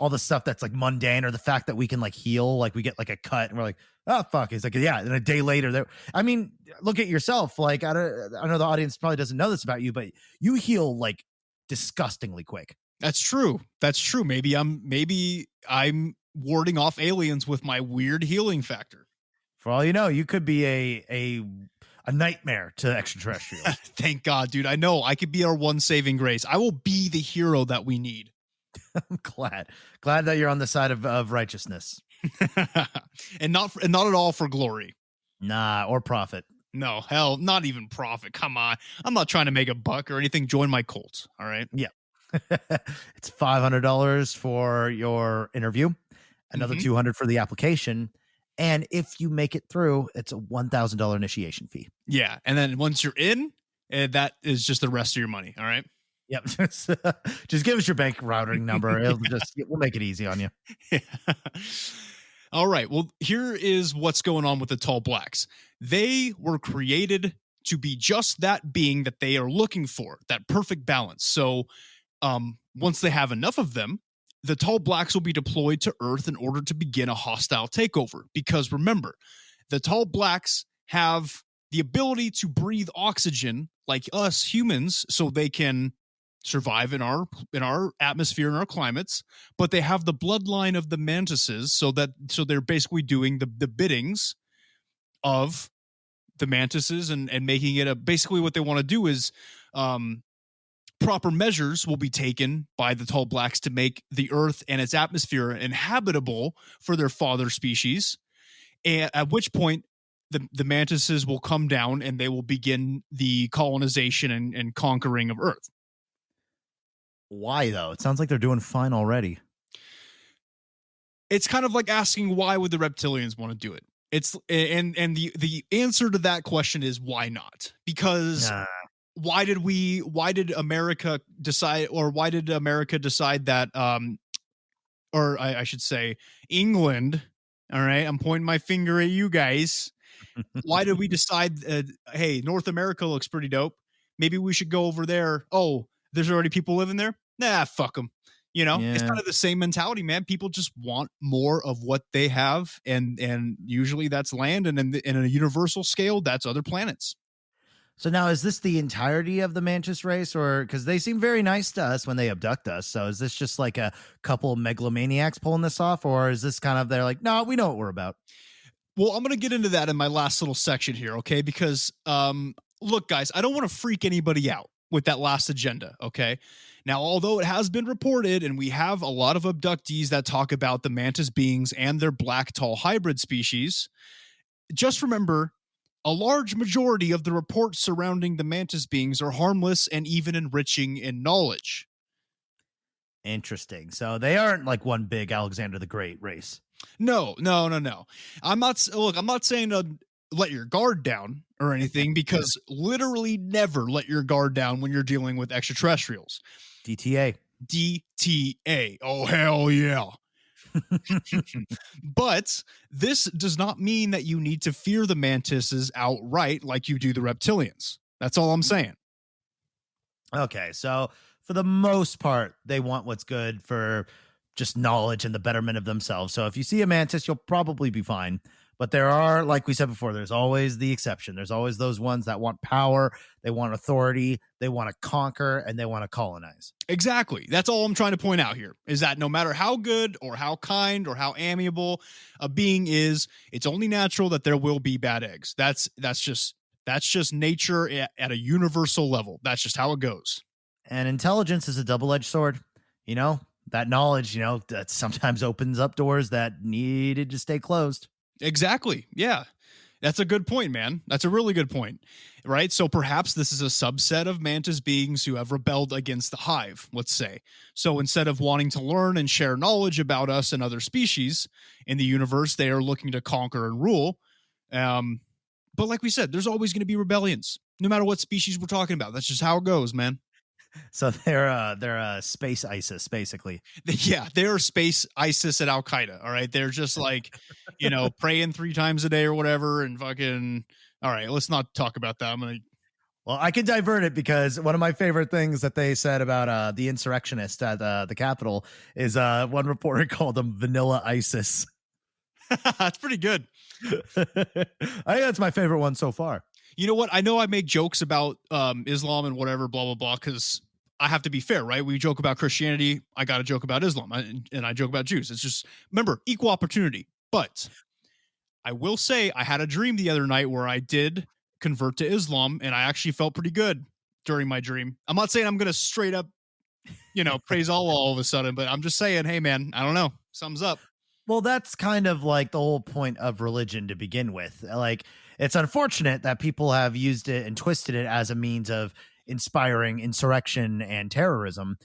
all the stuff that's like mundane or the fact that we can like heal, like we get like a cut and we're like, oh fuck. It's like, yeah. And a day later I mean, look at yourself. Like I know the audience probably doesn't know this about you, but you heal like disgustingly quick. That's true. Maybe I'm warding off aliens with my weird healing factor. For all you know, you could be a nightmare to extraterrestrials. Thank God, dude. I know I could be our one saving grace. I will be the hero that we need. I'm glad that you're on the side of righteousness. and not at all for glory. Nah, or profit. No, hell, not even profit. Come on. I'm not trying to make a buck or anything. Join my cult. All right. Yeah. It's $500 for your interview, another $200 for the application, And if you make it through, it's a $1,000 initiation fee. Yeah. And then once you're in, that is just the rest of your money. All right. Yep. Just give us your bank routing number. We'll make it easy on you. Yeah. All right. Well, here is what's going on with the tall blacks. They were created to be just that being that they are looking for, that perfect balance. So once they have enough of them, the tall blacks will be deployed to Earth in order to begin a hostile takeover. Because remember, the tall blacks have the ability to breathe oxygen like us humans, so they can survive in our atmosphere and our climates, but they have the bloodline of the mantises, so they're basically doing the biddings of the mantises and making it basically what they want to do is proper measures will be taken by the tall blacks to make the Earth and its atmosphere inhabitable for their father species, and at which point the mantises will come down and they will begin the colonization and conquering of Earth. Why, though? It sounds like they're doing fine already. It's kind of like asking why would the reptilians want to do it? It's and the answer to that question is why not? Because why did America decide that or I should say England, all right, I'm pointing my finger at you guys. Why did we decide hey, North America looks pretty dope, maybe we should go over there? Oh, there's already people living there? Nah, fuck them. It's kind of the same mentality, man. People just want more of what they have, and usually that's land, and in a universal scale, that's other planets. So now, is this the entirety of the mantis race, or because they seem very nice to us when they abduct us? So is this just like a couple megalomaniacs pulling this off, or is this kind of they're like, no, we know what we're about? Well, I'm going to get into that in my last little section here, okay? Because look, guys, I don't want to freak anybody out with that last agenda, okay? Now, although it has been reported, and we have a lot of abductees that talk about the mantis beings and their black tall hybrid species, just remember, a large majority of the reports surrounding the mantis beings are harmless and even enriching in knowledge. Interesting. So they aren't like one big Alexander the Great race. No. I'm not saying to let your guard down or anything, because literally never let your guard down when you're dealing with extraterrestrials. DTA. Oh, hell yeah. But this does not mean that you need to fear the mantises outright like you do the reptilians. That's all I'm saying. Okay, so for the most part, they want what's good for just knowledge and the betterment of themselves. So if you see a mantis, you'll probably be fine. But there are, like we said before, there's always the exception. There's always those ones that want power, they want authority, they want to conquer, and they want to colonize. Exactly. That's all I'm trying to point out here, is that no matter how good or how kind or how amiable a being is, it's only natural that there will be bad eggs. That's just nature at a universal level. That's just how it goes. And intelligence is a double-edged sword. That knowledge, that sometimes opens up doors that needed to stay closed. Exactly. Yeah. That's a good point, man. That's a really good point, right? So perhaps this is a subset of mantis beings who have rebelled against the hive, let's say. So instead of wanting to learn and share knowledge about us and other species in the universe, they are looking to conquer and rule. But like we said, there's always going to be rebellions, no matter what species we're talking about. That's just how it goes, man. So they're space ISIS, basically. Yeah, they're space ISIS at Al Qaeda. All right, they're just like, praying 3 times a day or whatever, and fucking. All right, let's not talk about that. Well, I can divert it, because one of my favorite things that they said about the insurrectionists at the Capitol is one reporter called them Vanilla ISIS. That's pretty good. I think that's my favorite one so far. You know what? I know I make jokes about Islam and whatever, blah, blah, blah, because I have to be fair, right? We joke about Christianity. I got to joke about Islam, and I joke about Jews. It's just, remember, equal opportunity. But I will say I had a dream the other night where I did convert to Islam, and I actually felt pretty good during my dream. I'm not saying I'm going to straight up, praise Allah all of a sudden, but I'm just saying, hey, man, I don't know. Something's up. Well, that's kind of like the whole point of religion to begin with. Like, it's unfortunate that people have used it and twisted it as a means of inspiring insurrection and terrorism.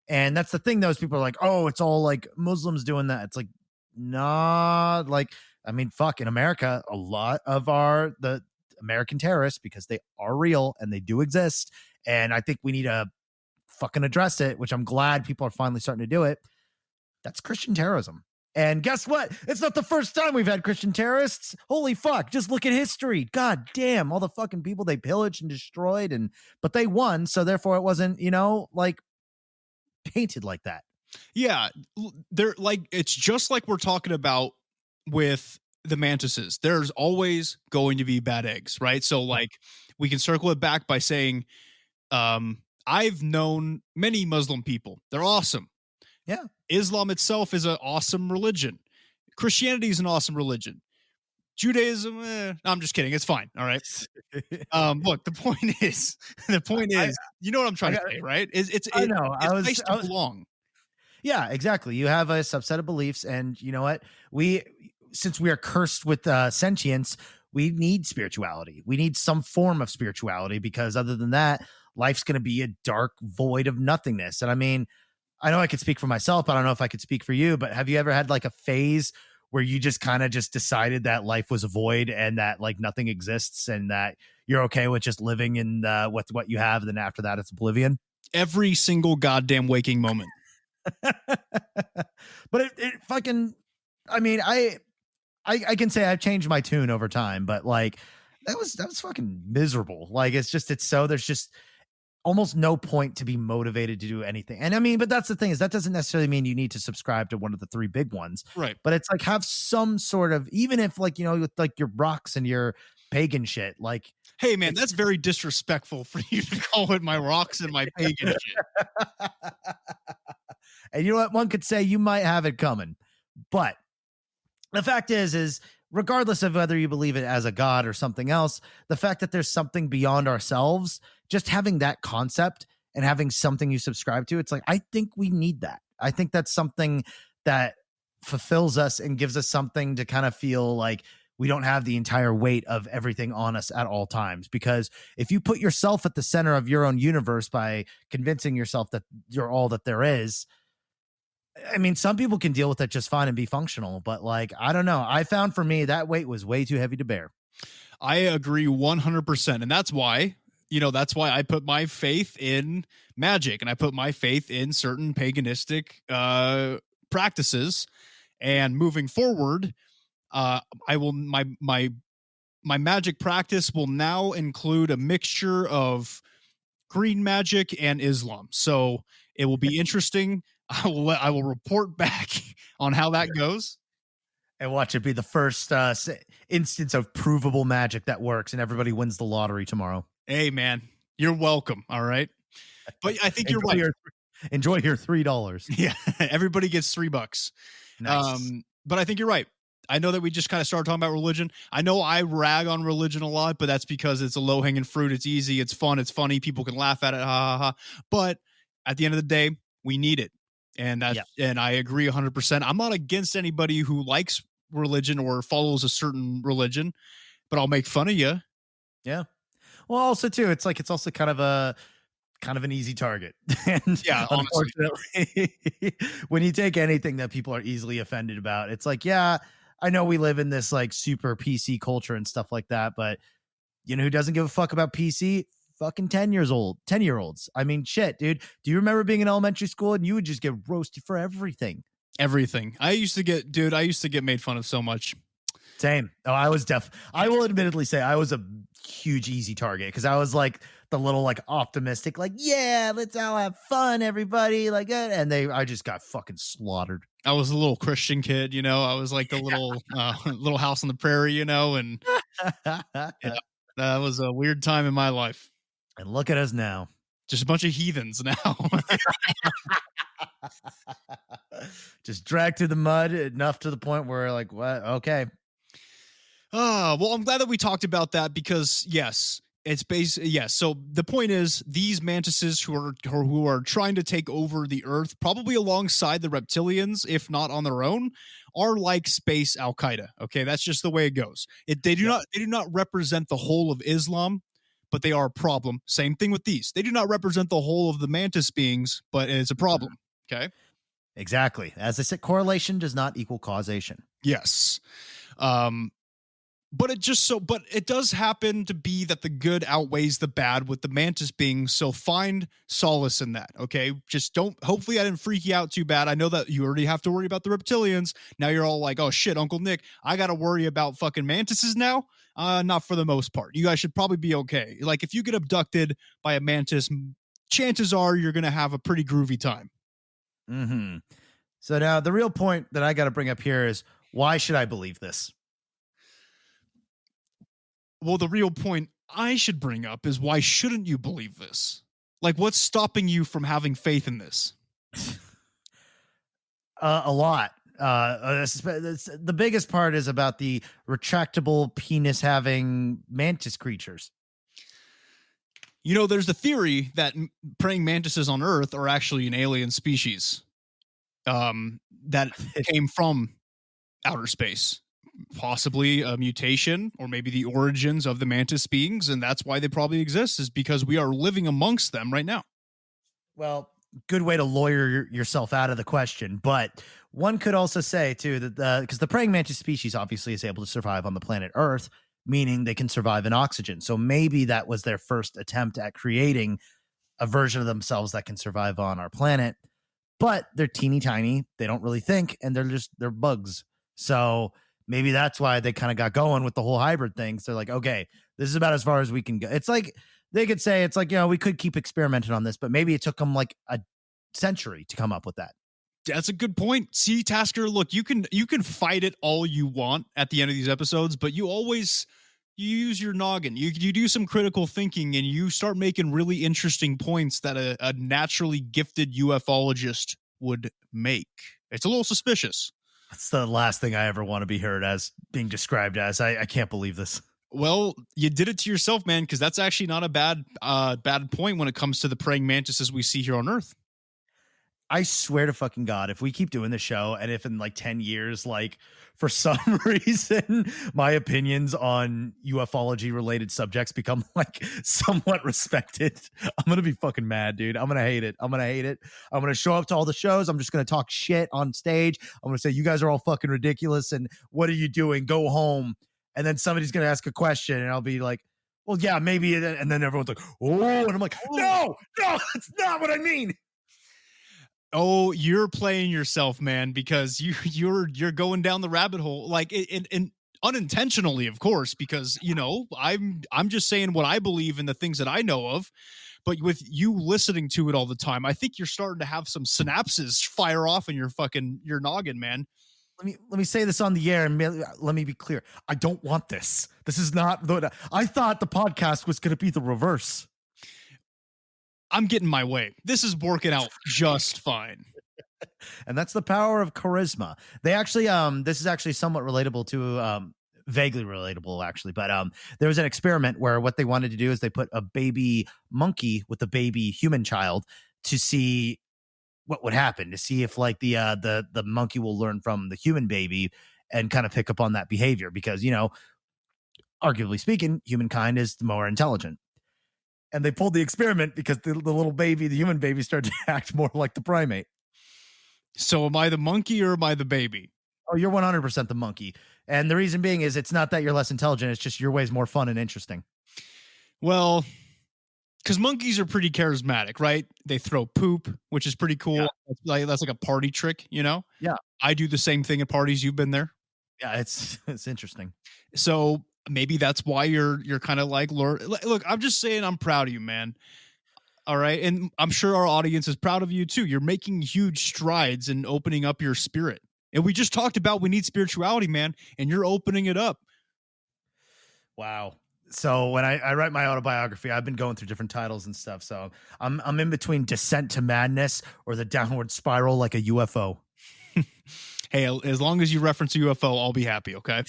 And that's the thing, those people are like, oh, it's all like Muslims doing that. It's like, nah, like I mean, fuck, in America, a lot of the American terrorists, because they are real and they do exist. And I think we need to fucking address it, which I'm glad people are finally starting to do it. That's Christian terrorism. And guess what? It's not the first time we've had Christian terrorists. Holy fuck. Just look at history. God damn. All the fucking people they pillaged and destroyed, but they won. So therefore it wasn't, like painted like that. Yeah. They're like, it's just like we're talking about with the mantises. There's always going to be bad eggs, right? So like we can circle it back by saying, I've known many Muslim people. They're awesome. Yeah. Islam itself is an awesome religion. Christianity is an awesome religion. Judaism, no, I'm just kidding. It's fine. All right. Look, the point is, you know what I'm trying to say, right? I know. It's nice to belong. Yeah, exactly. You have a subset of beliefs, and you know what? Since we are cursed with sentience, we need spirituality. We need some form of spirituality, because other than that, life's going to be a dark void of nothingness. And I mean, I know I could speak for myself, but I don't know if I could speak for you, but have you ever had like a phase where you just kind of just decided that life was a void and that like nothing exists and that you're okay with just living in with what you have, and then after that it's oblivion? Every single goddamn waking moment. But it fucking, I mean, I can say I've changed my tune over time, but like that was fucking miserable. Like it's so there's just almost no point to be motivated to do anything. And I mean, but that's the thing, is that doesn't necessarily mean you need to subscribe to one of the three big ones. Right. But it's like, have some sort of, even if like, with like your rocks and your pagan shit, like, hey man, that's very disrespectful for you to call it my rocks and my pagan shit. And you know what? One could say you might have it coming, but the fact is regardless of whether you believe it as a god or something else, the fact that there's something beyond ourselves, just having that concept and having something you subscribe to, it's like, I think we need that. I think that's something that fulfills us and gives us something to kind of feel like we don't have the entire weight of everything on us at all times. Because if you put yourself at the center of your own universe by convincing yourself that you're all that there is, I mean, some people can deal with it just fine and be functional, but like, I don't know. I found for me that weight was way too heavy to bear. I agree 100%. And that's why I put my faith in magic, and I put my faith in certain paganistic practices. And moving forward, my magic practice will now include a mixture of green magic and Islam. So it will be interesting. I will report back on how that goes. And watch it be the first instance of provable magic that works, and everybody wins the lottery tomorrow. Hey, man, you're welcome. All right. But I think you're right. Enjoy your $3. Yeah. Everybody gets $3. Nice. But I think you're right. I know that we just kind of started talking about religion. I know I rag on religion a lot, but that's because it's a low-hanging fruit. It's easy. It's fun. It's funny. People can laugh at it. Ha ha ha. But at the end of the day, we need it. And and I agree 100%. I'm not against anybody who likes religion or follows a certain religion, but I'll make fun of you. Yeah. Well, also too, it's like, it's also kind of an easy target. And yeah, unfortunately, when you take anything that people are easily offended about, it's like, yeah, I know we live in this like super PC culture and stuff like that, but you know who doesn't give a fuck about PC? Fucking 10-year-olds. I mean, shit, dude. Do you remember being in elementary school and you would just get roasted for everything? Everything. I used to get made fun of so much. Same. Oh, I will admittedly say I was a huge easy target, because I was like the little like optimistic, like, yeah, let's all have fun, everybody, like that. And I just got fucking slaughtered. I was a little Christian kid, I was like the little little house on the prairie, and yeah, that was a weird time in my life. And look at us now. Just a bunch of heathens now. Just dragged through the mud enough to the point where like, what? Okay. Well, I'm glad that we talked about that, because yes, it's yes. So the point is, these mantises who are trying to take over the earth, probably alongside the reptilians, if not on their own, are like space Al-Qaeda. Okay. That's just the way it goes. They do not represent the whole of Islam, but they are a problem. Same thing with these. They do not represent the whole of the mantis beings, but it's a problem. Okay. Exactly. As I said, correlation does not equal causation. Yes. Um, but it does happen to be that the good outweighs the bad with the mantis being, so find solace in that. Okay, just don't, hopefully I didn't freak you out too bad. I know that you already have to worry about the reptilians. Now you're all like, oh shit, Uncle Nick, I gotta worry about fucking mantises now. Not for the most part. You guys should probably be okay. Like, if you get abducted by a mantis, chances are you're gonna have a pretty groovy time. Mm-hmm. So now the real point that I got to bring up here is, why should I believe this? Well, the real point I should bring up is, why shouldn't you believe this? Like, what's stopping you from having faith in this? A lot. The biggest part is about the retractable penis having mantis creatures. You know, there's the theory that praying mantises on Earth are actually an alien species that came from outer space. Possibly a mutation, or maybe the origins of the mantis beings, and that's why they probably exist, is because we are living amongst them right now. Well, good way to lawyer yourself out of the question, but one could also say too that because the praying mantis species obviously is able to survive on the planet Earth, meaning they can survive in oxygen. So maybe that was their first attempt at creating a version of themselves that can survive on our planet. But they're teeny tiny, they don't really think, and they're bugs. So maybe that's why they kind of got going with the whole hybrid thing. So they're like, okay, this is about as far as we can go. It's like they could say, it's like, we could keep experimenting on this, but maybe it took them like a century to come up with that. That's a good point. See, Tasker, look, you can fight it all you want at the end of these episodes, but you use your noggin. You do some critical thinking, and you start making really interesting points that a naturally gifted ufologist would make. It's a little suspicious. That's the last thing I ever want to be heard as being described as. I can't believe this. Well, you did it to yourself, man, because that's actually not a bad point when it comes to the praying mantises we see here on Earth. I swear to fucking God, if we keep doing the show, and if in like 10 years, like for some reason, my opinions on ufology related subjects become like somewhat respected, I'm going to be fucking mad, dude. I'm going to hate it. I'm going to show up to all the shows. I'm just going to talk shit on stage. I'm going to say, you guys are all fucking ridiculous. And what are you doing? Go home. And then somebody's going to ask a question, and I'll be like, well, yeah, maybe. And then everyone's like, oh, and I'm like, no, that's not what I mean. Oh, you're playing yourself, man, because you're going down the rabbit hole, like in unintentionally, of course, because I'm just saying what I believe and the things that I know of. But with you listening to it all the time, I think you're starting to have some synapses fire off in your noggin, man. Let me say this on the air, and let me be clear. I don't want this. This is not I thought the podcast was going to be the reverse. I'm getting my way. This is working out just fine. And that's the power of charisma. They actually, this is actually somewhat relatable to, vaguely relatable actually, but there was an experiment where what they wanted to do is they put a baby monkey with a baby human child to see what would happen, to see if like the monkey will learn from the human baby and kind of pick up on that behavior, because arguably speaking, humankind is more intelligent. And they pulled the experiment because the little baby, the human baby, started to act more like the primate. So am I the monkey or am I the baby? Oh, you're 100% the monkey. And the reason being is it's not that you're less intelligent. It's just your way's more fun and interesting. Well, because monkeys are pretty charismatic, right? They throw poop, which is pretty cool. Yeah. That's like a party trick, Yeah. I do the same thing at parties. You've been there. Yeah, it's interesting. So maybe that's why you're kind of like, look, I'm just saying I'm proud of you, man. All right. And I'm sure our audience is proud of you too. You're making huge strides in opening up your spirit. And we just talked about we need spirituality, man. And you're opening it up. Wow. So when I write my autobiography, I've been going through different titles and stuff. So I'm in between Descent to Madness or The Downward Spiral like a UFO. Hey, as long as you reference a UFO, I'll be happy, okay?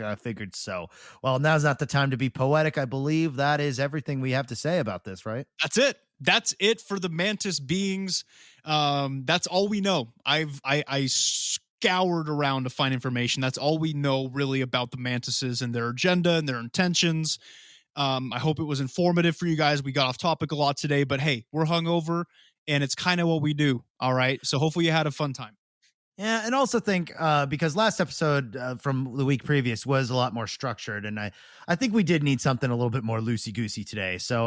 I figured so. Well, now's not the time to be poetic. I believe that is everything we have to say about this, right? That's it. That's it for the mantis beings. That's all we know. I scoured around to find information. That's all we know really about the mantises and their agenda and their intentions. I hope it was informative for you guys. We got off topic a lot today, but hey, we're hungover and it's kind of what we do. All right. So hopefully you had a fun time. Yeah, and also think because last episode from the week previous was a lot more structured, and I think we did need something a little bit more loosey goosey today. So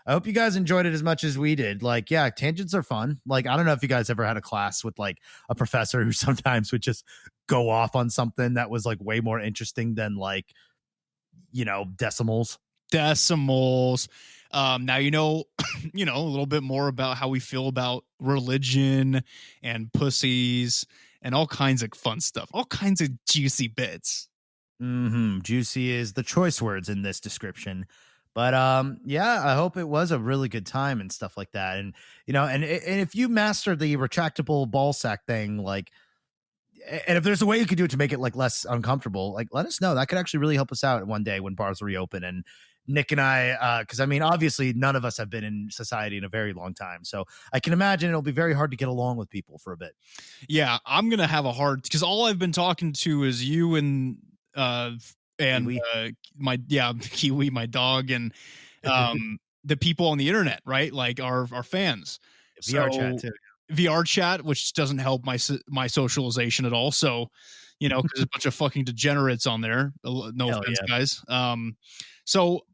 I hope you guys enjoyed it as much as we did. Like, yeah, tangents are fun. Like, I don't know if you guys ever had a class with like a professor who sometimes would just go off on something that was like way more interesting than like decimals. Decimals. Now you know, you know a little bit more about how we feel about religion and pussies and all kinds of fun stuff, all kinds of juicy bits. Juicy is the choice words in this description. But yeah, I hope it was a really good time and stuff like that. And and if you master the retractable ball sack thing, like, and if there's a way you could do it to make it like less uncomfortable, like let us know. That could actually really help us out one day when bars reopen. And Nick and I, because I mean, obviously none of us have been in society in a very long time, so I can imagine it'll be very hard to get along with people for a bit. Yeah, I'm gonna have a hard because all I've been talking to is you uh and Kiwi. my Kiwi, my dog, and the people on the internet, right? Like our fans. VR chat So too. VR chat, which doesn't help my socialization at all. So, because there's a bunch of fucking degenerates on there. No Hell offense, yeah. guys. So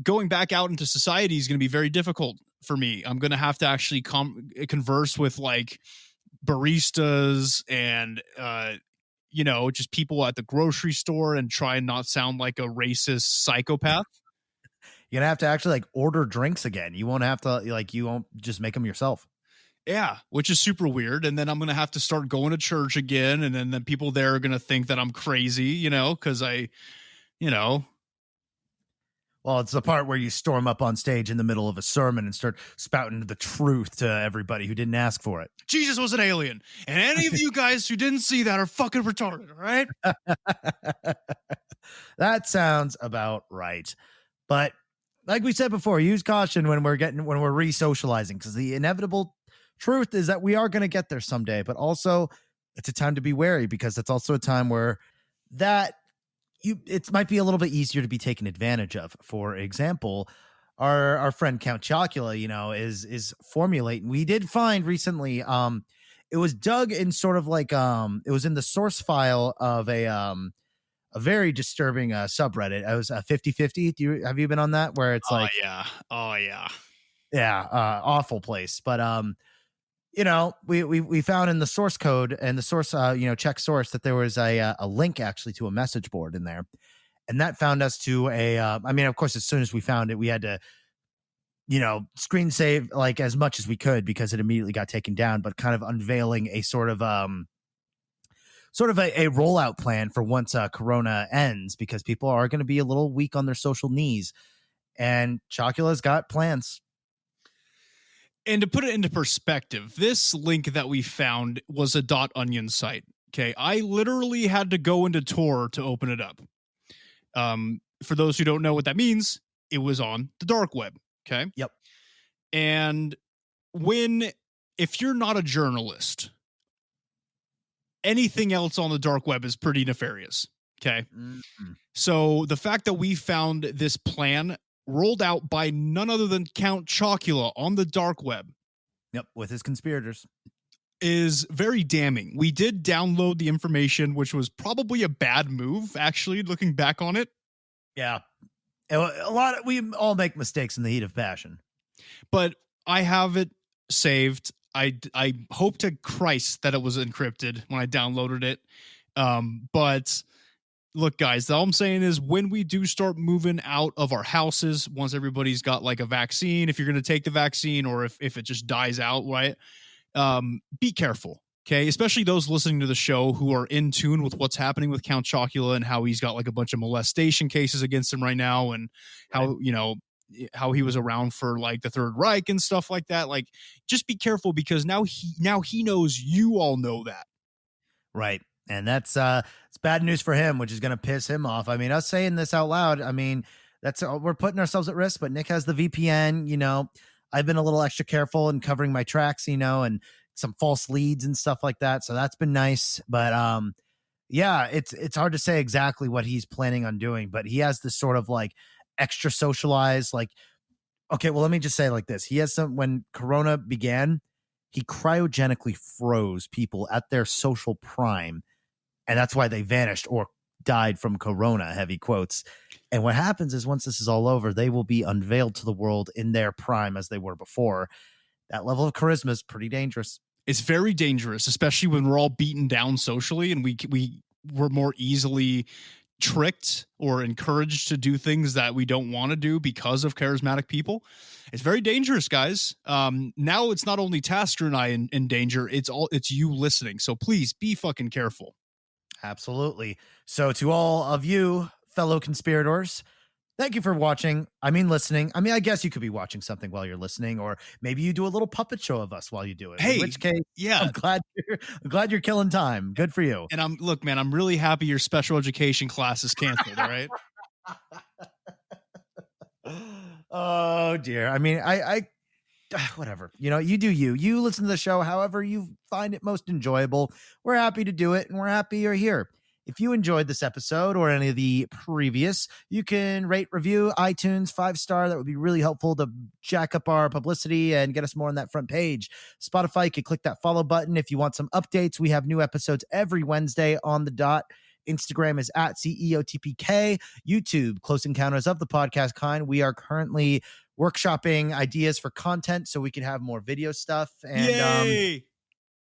going back out into society is going to be very difficult for me. I'm going to have to actually converse with like baristas and just people at the grocery store and try and not sound like a racist psychopath. You're gonna have to actually like order drinks again. You won't have to like you won't just make them yourself. Yeah, which is super weird. And then I'm going to have to start going to church again. And then the people there are going to think that I'm crazy, because you know, Well, it's the part where you storm up on stage in the middle of a sermon and start spouting the truth to everybody who didn't ask for it. Jesus was an alien. And any of you guys who didn't see that are fucking retarded, all right? That sounds about right. But like we said before, use caution when we're re-socializing, because the inevitable truth is that we are going to get there someday. But also, it's a time to be wary, because it's also a time where that it might be a little bit easier to be taken advantage of. For example, our friend Count Chocula, is formulating. We did find recently, it was dug in sort of like it was in the source file of a very disturbing subreddit. It was 50/50. Have you been on that, where it's like, Oh yeah. yeah, awful place. But we found in the source code and the source, check source, that there was a link actually to a message board in there, and that found us to a. I mean, of course, as soon as we found it, we had to, screen save like as much as we could, because it immediately got taken down. But kind of unveiling a sort of a rollout plan for once Corona ends, because people are going to be a little weak on their social knees, and Chocula's got plans. And to put it into perspective, this link that we found was a .onion site. Okay, I literally had to go into Tor to open it up. For those who don't know what that means, it was on the dark web. Okay. Yep. And if you're not a journalist, anything else on the dark web is pretty nefarious. Okay. Mm-hmm. So the fact that we found this plan rolled out by none other than Count Chocula on the dark web. Yep, with his conspirators. Is very damning. We did download the information, which was probably a bad move, actually, looking back on it. Yeah. We all make mistakes in the heat of passion. But I have it saved. I hope to Christ that it was encrypted when I downloaded it. But look, guys, all I'm saying is when we do start moving out of our houses, once everybody's got like a vaccine, if you're going to take the vaccine, or if it just dies out, right? Be careful. Okay. Especially those listening to the show who are in tune with what's happening with Count Chocula and how he's got like a bunch of molestation cases against him right now, and how, how he was around for like the Third Reich and stuff like that. Like, just be careful, because now he knows you all know that. Right. And that's it's bad news for him, which is going to piss him off. I mean, us saying this out loud, I mean, we're putting ourselves at risk, but Nick has the VPN, I've been a little extra careful in covering my tracks, and some false leads and stuff like that. So that's been nice. But yeah, it's hard to say exactly what he's planning on doing, but he has this sort of like extra socialized, like, okay, well, let me just say it like this. He has when Corona began, he cryogenically froze people at their social prime, and that's why they vanished or died from corona, heavy quotes. And what happens is once this is all over, they will be unveiled to the world in their prime as they were before. That level of charisma is pretty dangerous. It's very dangerous, especially when we're all beaten down socially and we're more easily tricked or encouraged to do things that we don't want to do because of charismatic people. It's very dangerous, guys. Now it's not only Tasker and I in danger, it's you listening. So please be fucking careful. Absolutely. So to all of you fellow conspirators, thank you for watching. I mean, listening. I mean, I guess you could be watching something while you're listening, or maybe you do a little puppet show of us while you do it. Hey, in which case, yeah, I'm glad you're killing time. Good for you. And I'm really happy your special education class is canceled. All right. Oh dear. I mean, I whatever. You do you. You listen to the show however you find it most enjoyable. We're happy to do it, and we're happy you're here. If you enjoyed this episode or any of the previous, you can rate, review, iTunes, 5-star. That would be really helpful to jack up our publicity and get us more on that front page. Spotify, you can click that follow button if you want some updates. We have new episodes every Wednesday on the dot. Instagram is at CEOTPK. YouTube, Close Encounters of the Podcast Kind. We are currently workshopping ideas for content so we can have more video stuff. And Yay!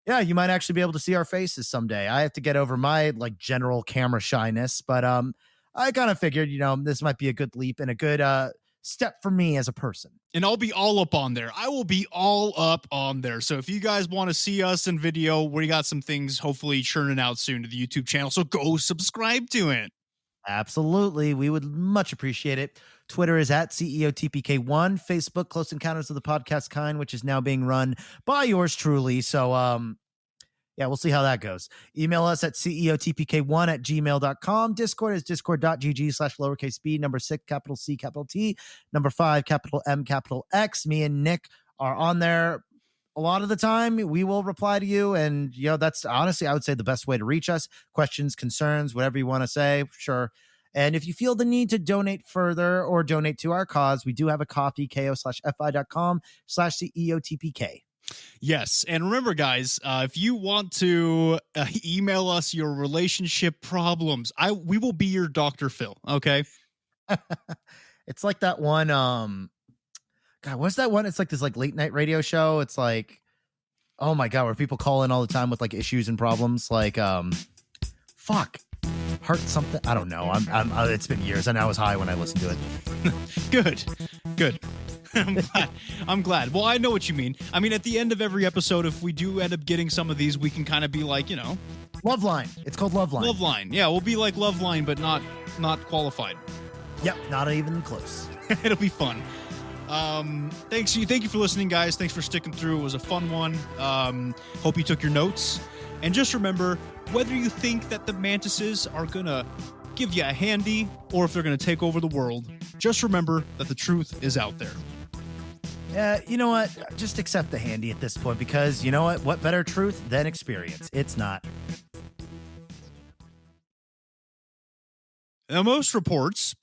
Yeah, you might actually be able to see our faces someday. I have to get over my general camera shyness, but I kind of figured, this might be a good leap and a good step for me as a person. And I'll be all up on there. I will be all up on there. So if you guys want to see us in video, we got some things hopefully churning out soon to the YouTube channel. So go subscribe to it. Absolutely. We would much appreciate it. Twitter is at CEOTPK1. Facebook, Close Encounters of the Podcast Kind, which is now being run by yours truly. So, yeah, we'll see how that goes. Email us at ceotpk1@gmail.com. Discord is discord.gg/lowercase b, number 6, capital C, capital T, number 5, capital M, capital X. Me and Nick are on there a lot of the time. We will reply to you. And, that's honestly, I would say the best way to reach us. Questions, concerns, whatever you want to say. Sure. And if you feel the need to donate further or donate to our cause, we do have a coffee, ko.fi.com/CEOTPK. Yes. And remember, guys, if you want to email us your relationship problems, we will be your Dr. Phil. Okay. It's like that one. God, what's that one? It's like this late night radio show. It's like, oh my God, where people call in all the time with issues and problems. Fuck. Heart something. I don't know. It's been years, and I was high when I listened to it. Good. I'm glad. Well, I know what you mean. I mean, at the end of every episode, if we do end up getting some of these, we can kind of be like, Love Line. It's called Love Line. Love Line. Yeah, we'll be like Love Line, but not qualified. Yep, not even close. It'll be fun. Thank you for listening, guys. Thanks for sticking through. It was a fun one. Hope you took your notes. And just remember, whether you think that the mantises are gonna give you a handy or if they're gonna take over the world, just remember that the truth is out there. Yeah, you know what? Just accept the handy at this point, because you know what? What better truth than experience? It's not. Now, most reports